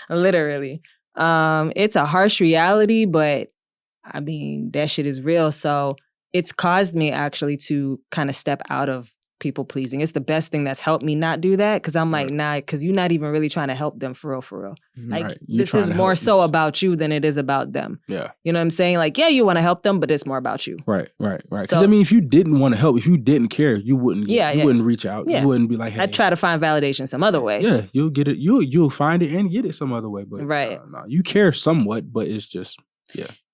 Literally. It's a harsh reality, but I mean, that shit is real. So it's caused me actually to kind of step out of people pleasing. It's the best thing that's helped me not do that because I'm like, nah, because you're not even really trying to help them for real. Like, this is more so about you than it is about them. Yeah. You know what I'm saying? Like, yeah, you want to help them, but it's more about you. Right. Because I mean, if you didn't want to help, if you didn't care, you wouldn't wouldn't reach out. Yeah. You wouldn't be like, hey. I'd try to find validation some other way. Yeah, you'll get it. You'll find it and get it some other way. But no, you care somewhat, but it's just,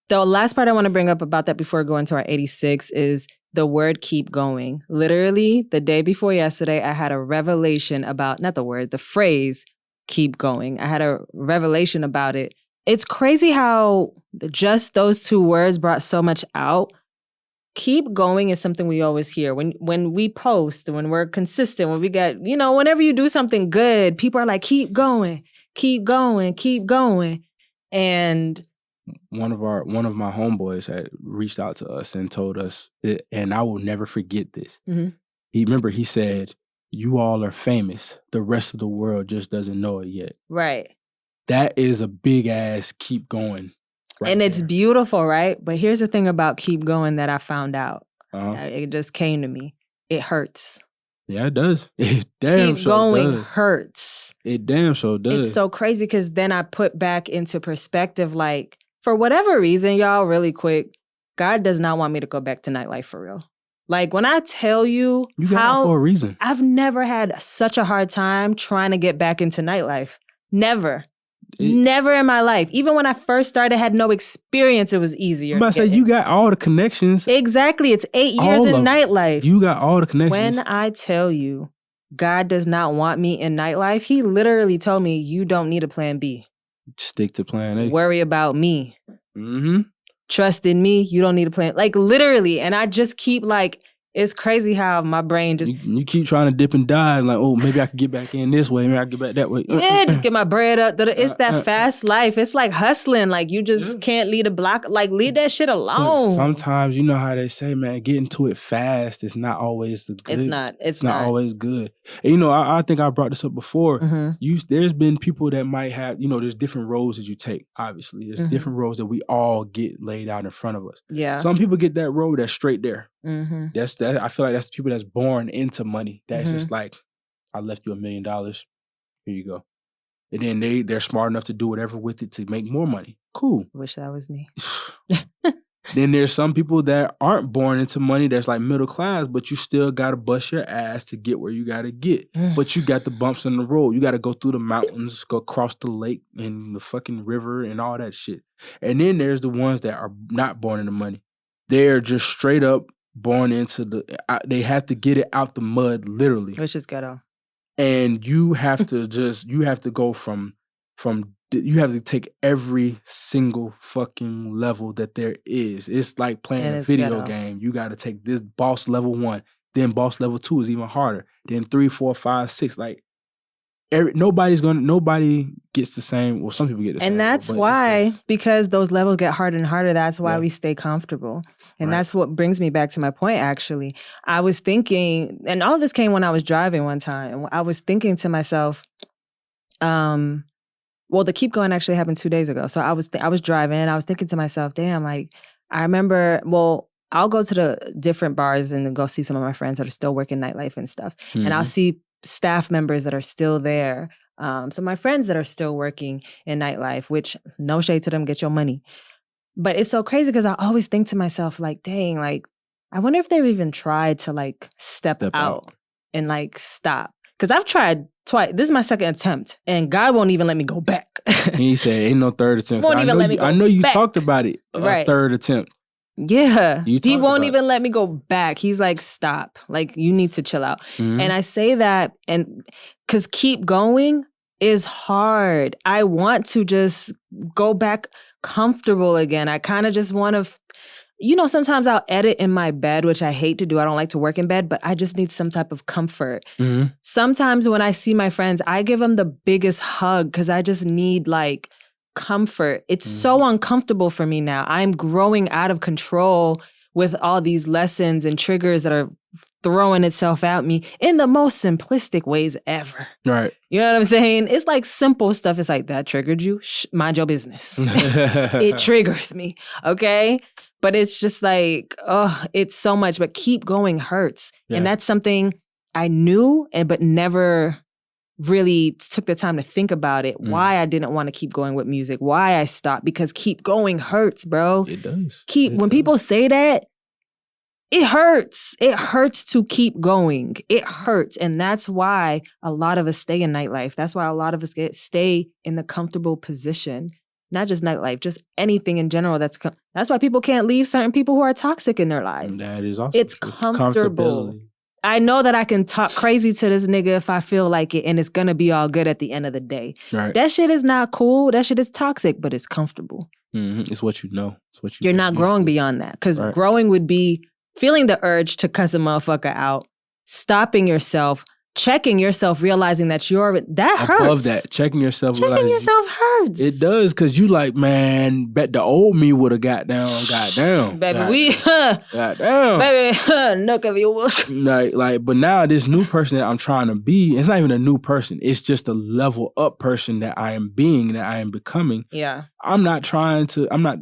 The last part I want to bring up about that before going to our 86 is the word keep going. Literally, the day before yesterday, I had a revelation about, the phrase keep going. I had a revelation about it. It's crazy how just those two words brought so much out. Keep going is something we always hear. When we post, when we're consistent, when we get, whenever you do something good, people are like, keep going, keep going, keep going. And one of my homeboys had reached out to us and told us, and I will never forget this. He said, you all are famous. The rest of the world just doesn't know it yet. Right. That is a big ass keep going. And it's beautiful, right? But here's the thing about keep going that I found out. It just came to me. It hurts. Yeah, it does. It damn keep sure going does. Hurts. It damn sure does. It's so crazy because then I put back into perspective, like, for whatever reason, y'all, really quick, God does not want me to go back to nightlife for real. Like, when I tell you got it for a reason. I've never had such a hard time trying to get back into nightlife. Never. Never in my life. Even when I first started, had no experience, it was easier. I'm about to say, you got all the connections. Exactly. It's 8 years in nightlife. You got all the connections. When I tell you, God does not want me in nightlife, he literally told me, you don't need a plan B. Stick to plan A. Worry about me. Mm-hmm. trust in me. You don't need a plan. Like literally. And I just keep like, it's crazy how my brain just... You keep trying to dip and dive, like, oh, maybe I could get back in this way, maybe I can get back that way. Yeah, just get my bread up. It's that fast life. It's like hustling. Like you just can't lead a block. Like leave that shit alone. But sometimes, you know how they say, man, getting to it fast is not always the good. It's not always good. And, you know, I think I brought this up before. There's been people that might have, you know, there's different roads that you take, obviously. There's different roads that we all get laid out in front of us. Yeah. Some people get that road that's straight there. That's that. I feel like that's the people that's born into money. That's just like, I left you $1 million. Here you go. And then they're smart enough to do whatever with it to make more money. Cool. Wish that was me. Then there's some people that aren't born into money that's like middle class, but you still got to bust your ass to get where you got to get. But you got the bumps in the road. You got to go through the mountains, go across the lake and the fucking river and all that shit. And then there's the ones that are not born into money. They're just straight up born into they have to get it out the mud, literally. Which is ghetto. And you have to go from you have to take every single fucking level that there is. It's like playing a video game. You got to take this boss level 1, then boss level 2 is even harder. Then 3, 4, 5, 6. Like nobody gets the same. Well, some people get the same. And that's why, because those levels get harder and harder, that's why we stay comfortable. And that's what brings me back to my point, actually. I was thinking, and all this came when I was driving one time. I was thinking to myself, well, the keep going actually happened 2 days ago. So I was driving, I was thinking to myself, damn, like, I remember, well, I'll go to the different bars and then go see some of my friends that are still working nightlife and stuff. And I'll see staff members that are still there. So my friends that are still working in nightlife, which no shade to them, get your money. But it's so crazy because I always think to myself, like, dang, like, I wonder if they've even tried to like step out and like stop. Because I've tried twice. This is my second attempt, and God won't even let me go back. He said, "Ain't no third attempt." Won't even let me go back. I know you talked about it. A third attempt. Yeah, he won't even let me go back. He's like, "Stop! Like you need to chill out." And I say that, and because keep going is hard. I want to just go back comfortable again. I kind of just want to. You know, sometimes I'll edit in my bed, which I hate to do. I don't like to work in bed, but I just need some type of comfort. Sometimes when I see my friends, I give them the biggest hug because I just need like comfort. It's so uncomfortable for me now. I'm growing out of control with all these lessons and triggers that are throwing itself at me in the most simplistic ways ever. Right. You know what I'm saying? It's like simple stuff. It's like, that triggered you? Mind your business. It triggers me. Okay? But it's just like, oh, it's so much. But keep going hurts. Yeah. And that's something I knew, but never really took the time to think about it. Why I didn't want to keep going with music. Why I stopped. Because keep going hurts, bro. It does. When people say that, it hurts. It hurts to keep going. It hurts. And that's why a lot of us stay in nightlife. That's why a lot of us stay in the comfortable position. Not just nightlife, just anything in general. That's why people can't leave certain people who are toxic in their lives. That is also it's comfortable. I know that I can talk crazy to this nigga if I feel like it, and it's gonna be all good at the end of the day. Right. That shit is not cool. That shit is toxic, but it's comfortable. It's what you know. It's what you're not growing beyond that. Because growing would be feeling the urge to cuss a motherfucker out, stopping yourself, checking yourself, realizing that that hurts. Above that, checking yourself. Checking yourself hurts. It does, because you like, man, bet the old me would have got down. Baby, Baby, look of you. Like, but now this new person that I'm trying to be, it's not even a new person. It's just a level up person that I am being, that I am becoming. Yeah. I'm not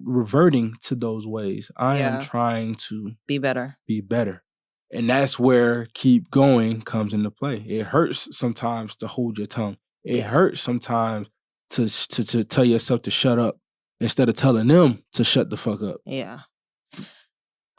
reverting to those ways. I am trying to be better. And that's where keep going comes into play. It hurts sometimes to hold your tongue. It hurts sometimes to tell yourself to shut up instead of telling them to shut the fuck up. Yeah.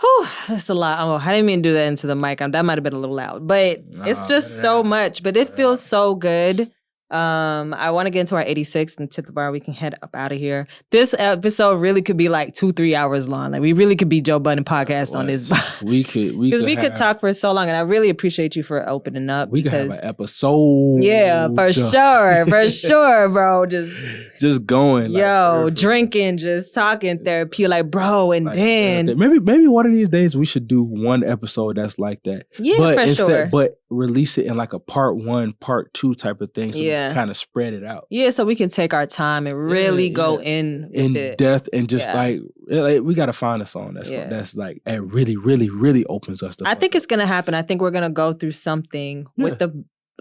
Whew, that's a lot. Oh, I didn't mean to do that into the mic. That might have been a little loud. But it's just so much. But it feels so good I want to get into our 86 and tip the bar. We can head up out of here. This episode really could be like 2-3 hours long. Like we really could be Joe Budden podcast on this. We could because we could talk for so long, and I really appreciate you for opening up. We could have an episode. Yeah, for sure, bro. Just going. Drinking, just talking therapy, like bro, and like, then maybe one of these days we should do one episode that's like that. Yeah, but sure. But release it in like a part 1, part 2 type of thing. So we kind of spread it out. Yeah, so we can take our time and really go in depth and just like we got to find a song that's like it really, really, really opens us. I think it's gonna happen. I think we're gonna go through something with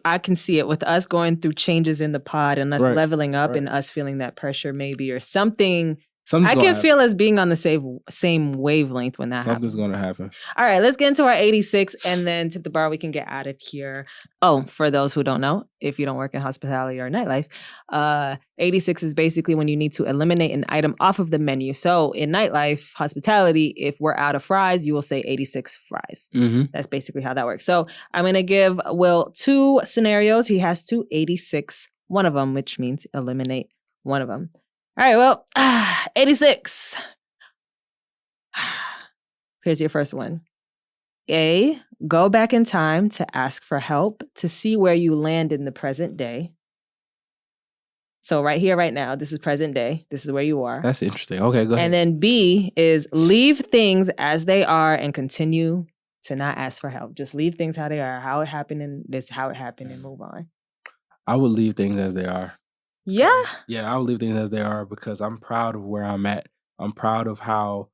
I can see it with us going through changes in the pod and us leveling up and us feeling that pressure maybe or something. I can feel us being on the same wavelength when that happens. Something's going to happen. All right, let's get into our 86 and then tip the bar. We can get out of here. Oh, for those who don't know, if you don't work in hospitality or nightlife, 86 is basically when you need to eliminate an item off of the menu. So in nightlife, hospitality, if we're out of fries, you will say 86 fries. Mm-hmm. That's basically how that works. So I'm going to give Will 2 scenarios. He has to 86 one of them, which means eliminate one of them. All right, well, 86. Here's your first one. A, go back in time to ask for help to see where you land in the present day. So right here, right now, this is present day. This is where you are. That's interesting. Okay, go ahead. And then B is leave things as they are and continue to not ask for help. Just leave things how they are, how it happened, and this how it happened, and move on. I would leave things as they are. Yeah? Yeah, I would leave things as they are because I'm proud of where I'm at. I'm proud of how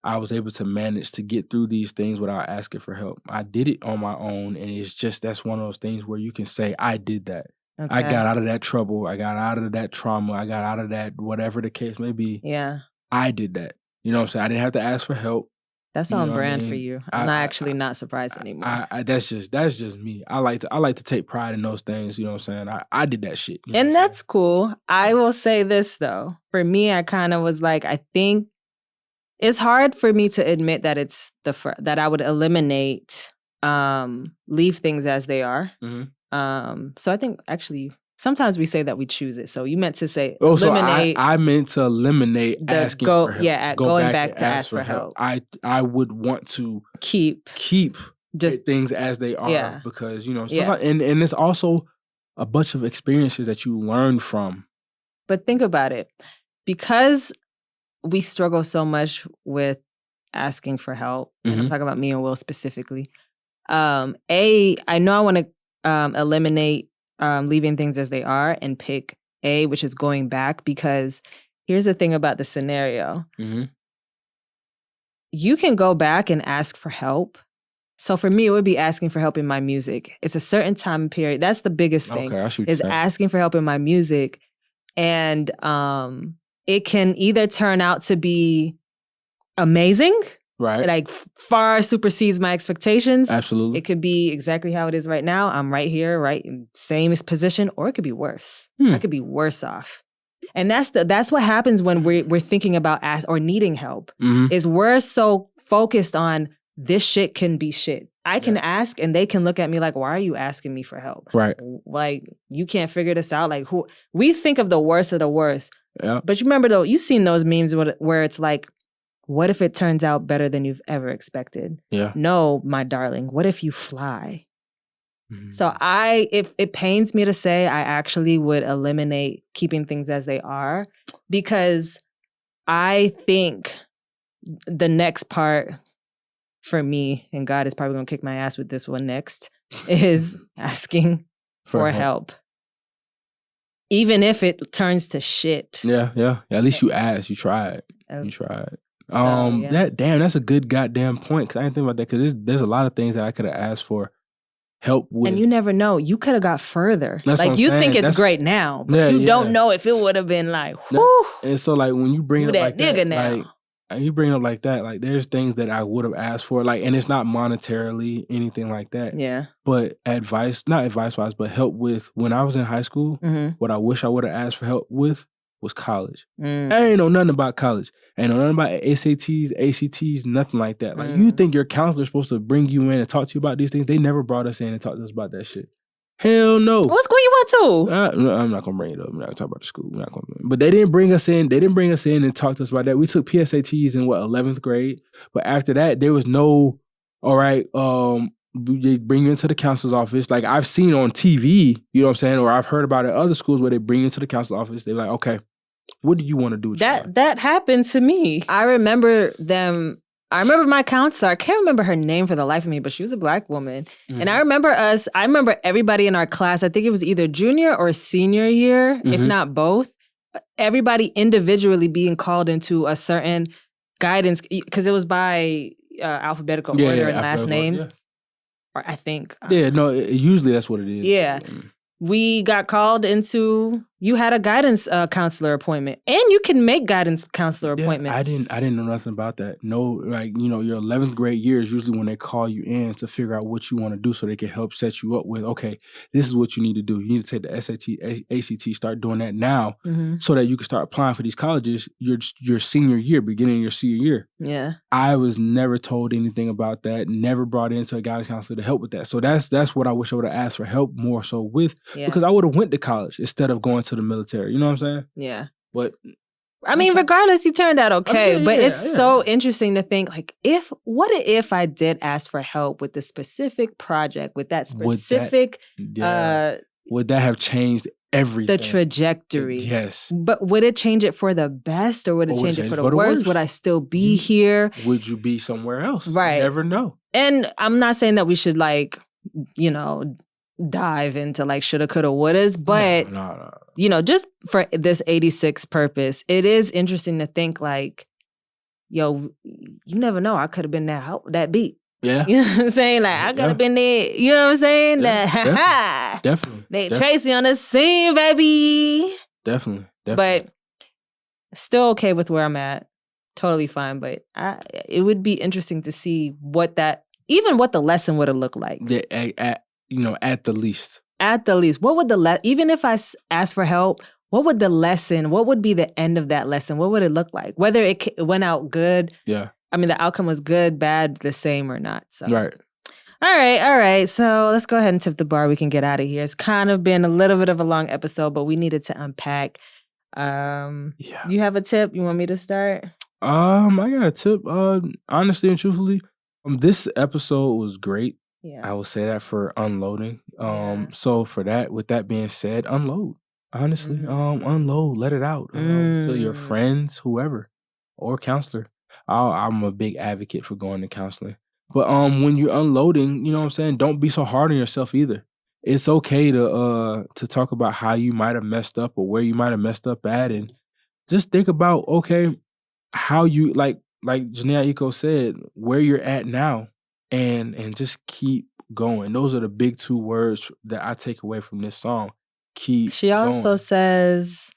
I was able to manage to get through these things without asking for help. I did it on my own, and it's just that's one of those things where you can say, I did that. Okay. I got out of that trouble. I got out of that trauma. I got out of that whatever the case may be. Yeah. I did that. You know what I'm saying? I didn't have to ask for help. That's on brand for you. I'm not surprised anymore. That's just me. I like to take pride in those things. You know what I'm saying? I did that shit. You know and that's cool. I will say this though. For me, I kind of was like, I think it's hard for me to admit that it's that I would eliminate, leave things as they are. Mm-hmm. So I think actually sometimes we say that we choose it. So you meant to say eliminate. So I meant to eliminate asking for help. Yeah, going back to ask for help. I would want to keep just things as they are because, you know, and it's also a bunch of experiences that you learn from. But think about it. Because we struggle so much with asking for help, and I'm talking about me and Will specifically, I know I want to eliminate leaving things as they are and pick A, which is going back, because here's the thing about the scenario. Mm-hmm. You can go back and ask for help. So for me, it would be asking for help in my music. It's a certain time period. That's the biggest thing, is asking for help in my music. And it can either turn out to be amazing, right? Like far supersedes my expectations. Absolutely. It could be exactly how it is right now. I'm right here, right, same position, or it could be worse. I could be worse off. And that's what happens when we're thinking about or needing help. Is we're so focused on this shit can be shit. I can ask and they can look at me like, why are you asking me for help? Right. Like, you can't figure this out. Like, who? We think of the worst of the worst. Yeah. But you remember though, you've seen those memes where it's like, what if it turns out better than you've ever expected? Yeah. No, my darling, what if you fly? So it pains me to say I actually would eliminate keeping things as they are, because I think the next part for me, and God is probably going to kick my ass with this one next, is asking for help. Even if it turns to shit. Yeah. At least you asked. You tried. You tried. That's a good goddamn point, because I didn't think about that, because there's a lot of things that I could have asked for help with. And you never know. You could have got further. Like, you think it's great now, but you don't know if it would have been like, whew. And so, like, when you bring it up like that, now. like, you bring it up like that, like, there's things that I would have asked for, like, and it's not monetarily anything like that. Yeah. But not advice-wise, but help with, when I was in high school, what I wish I would have asked for help with was college. I ain't know nothing about college. I ain't know nothing about SATs, ACTs, nothing like that. Like, you think your counselor's supposed to bring you in and talk to you about these things? They never brought us in and talked to us about that shit. Hell no. What school you went to? I'm not gonna bring it up. I'm not gonna talk about the school. We're not gonna. But they didn't bring us in. They didn't bring us in and talk to us about that. We took PSATs in 11th grade. But after that, there was no. All right. They bring you into the counselor's office. Like I've seen on TV. You know what I'm saying? Or I've heard about it at other schools where they bring you into the counselor's office. They're like, okay, what do you want to do with your life? That happened to me. I remember them. I remember my counselor. I can't remember her name for the life of me, but she was a Black woman. Mm-hmm. And I remember everybody in our class, I think it was either junior or senior year, if not both, everybody individually being called into a certain guidance, because it was by alphabetical order and last names. Yeah. Or I think. Usually that's what it is. Yeah. We got called into, you had a guidance counselor appointment, and you can make guidance counselor appointments. I didn't know nothing about that. No, like, you know, your 11th grade year is usually when they call you in to figure out what you want to do so they can help set you up with, okay, this is what you need to do. You need to take the SAT, ACT, start doing that now so that you can start applying for these colleges your senior year, beginning of your senior year. Yeah. I was never told anything about that, never brought into a guidance counselor to help with that. So that's what I wish I would have asked for help more so with, because I would have went to college instead of going to the military. You know what I'm saying? Yeah. But I mean, regardless, you turned out okay. But it's so interesting to think, like, what if I did ask for help with the specific project, with that specific would that have changed everything? The trajectory. Yes. But would it change it for the best, or would it change it for the worst? Would I still be here? Would you be somewhere else? Right. You never know. And I'm not saying that we should, like, you know, dive into like shoulda, coulda, wouldas, but no. You know, just for this 86 purpose, it is interesting to think like, yo, you never know. I could have been that beat. Yeah. You know what I'm saying? Like, I could have been there. You know what I'm saying? Yeah, definitely. They Tracy on the scene, baby. Definitely. But still okay with where I'm at. Totally fine. But it would be interesting to see what the lesson would have looked like. At the least. At the least. What would even if I asked for help, what would be the end of that lesson? What would it look like? Whether it went out good. Yeah. I mean, the outcome was good, bad, the same, or not. So. Right. All right. So let's go ahead and tip the bar. We can get out of here. It's kind of been a little bit of a long episode, but we needed to unpack. You have a tip? You want me to start? I got a tip. Honestly and truthfully, this episode was great. Yeah. I will say that for unloading. So for that, with that being said, unload. Honestly, unload, let it out to your friends, whoever, or counselor. I'm a big advocate for going to counseling. But when you're unloading, you know what I'm saying, don't be so hard on yourself either. It's okay to talk about how you might have messed up or where you might have messed up at, and just think about, okay, how you like Jhene Aiko said, where you're at now, and just keep going. Those are the big two words that I take away from this song. She also says,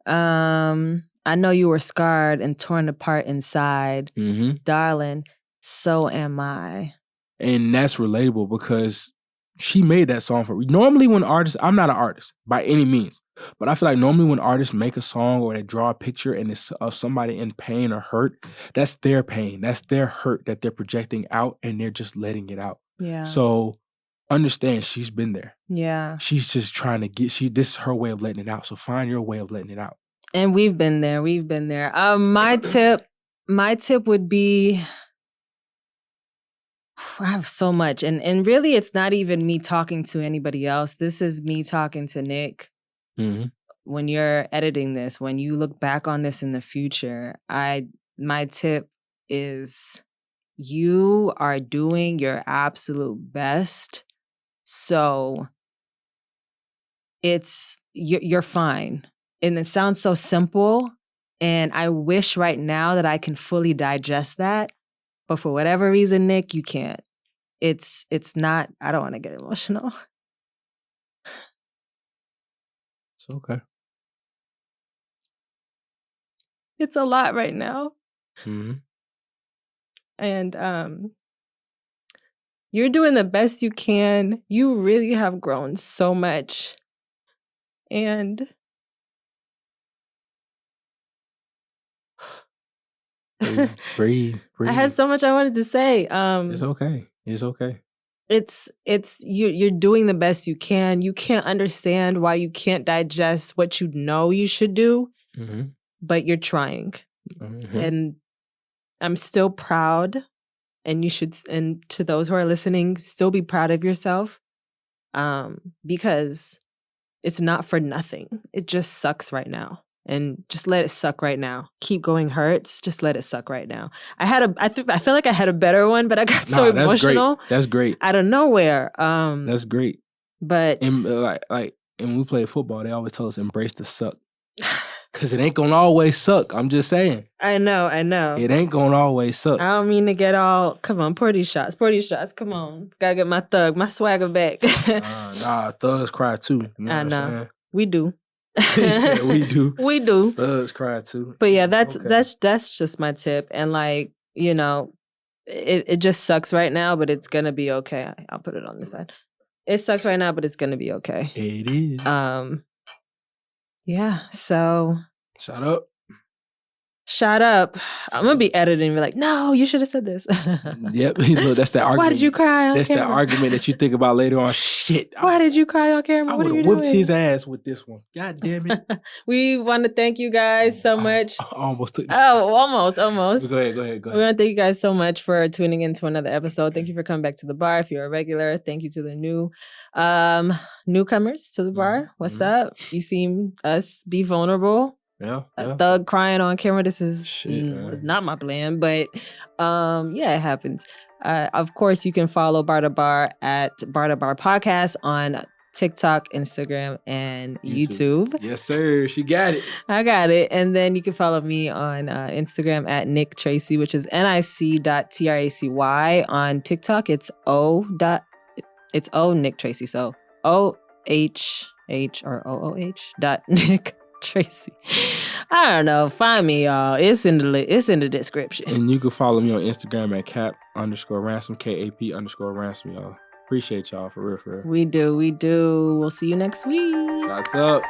I know you were scarred and torn apart inside. Darling, so am I. And that's relatable because she made that song for me. Normally when artists, I'm not an artist by any means, but I feel like normally when artists make a song or they draw a picture and it's of somebody in pain or hurt, that's their pain. That's their hurt that they're projecting out and they're just letting it out. Yeah. So understand she's been there. Yeah. She's just trying to this is her way of letting it out. So find your way of letting it out. And we've been there. My tip would be, I have so much. And really it's not even me talking to anybody else. This is me talking to Nic. When you're editing this, when you look back on this in the future, my tip is you are doing your absolute best. So you're fine. And it sounds so simple. And I wish right now that I can fully digest that. But for whatever reason, Nic, you can't. It's not, I don't want to get emotional. It's okay. It's a lot right now. And you're doing the best you can. You really have grown so much. And breathe. I had so much I wanted to say. It's okay. you're doing the best you can. You can't understand why you can't digest what you know you should do, but you're trying. And I'm still proud, and you should, and to those who are listening, still be proud of yourself, because it's not for nothing. It just sucks right now. And just let it suck right now. Keep going hurts. Just let it suck right now. I feel like I had a better one, but I got so emotional. That's great. Out of nowhere. That's great. But and when we play football, they always tell us embrace the suck. Cause it ain't gonna always suck. I'm just saying. I know. It ain't gonna always suck. I don't mean to get all, come on, pour these shots. Come on. Gotta get my swagger back. Nah, thugs cry too. You know I know. We do. Yeah, we do. We do. Thugs cry too. But yeah, that's just my tip. And like, you know, it just sucks right now, but it's gonna be okay. I'll put it on this side. It sucks right now, but it's gonna be okay. It is. Yeah, so shut up. I'm gonna be editing and be like, no, you should have said this. Yep. Look, that's the argument. Why did you cry on camera? That's the argument that you think about later on. Shit. Why did you cry on camera? I would have whooped his ass with this one. God damn it. We want to thank you guys so much. I almost took this. Oh, almost. Go ahead. We want to thank you guys so much for tuning into another episode. Thank you for coming back to the bar. If you're a regular, thank you to the new newcomers to the bar. What's up? You seen us be vulnerable. Yeah. A thug crying on camera. This was not my plan, but yeah, it happens. Of course, you can follow Bar2Bar at Bar2Bar Podcast on TikTok, Instagram, and YouTube. Yes, sir. She got it. I got it. And then you can follow me on Instagram at Nic Tracy, which is nic.tracy. On TikTok, it's O Nic Tracy. So OHH or OOH dot Nic Tracy. I don't know. Find me, y'all. It's in the description. And you can follow me on Instagram at cap_ransom, KAP_ransom, y'all. Appreciate y'all for real. We do. We'll see you next week. Shots up.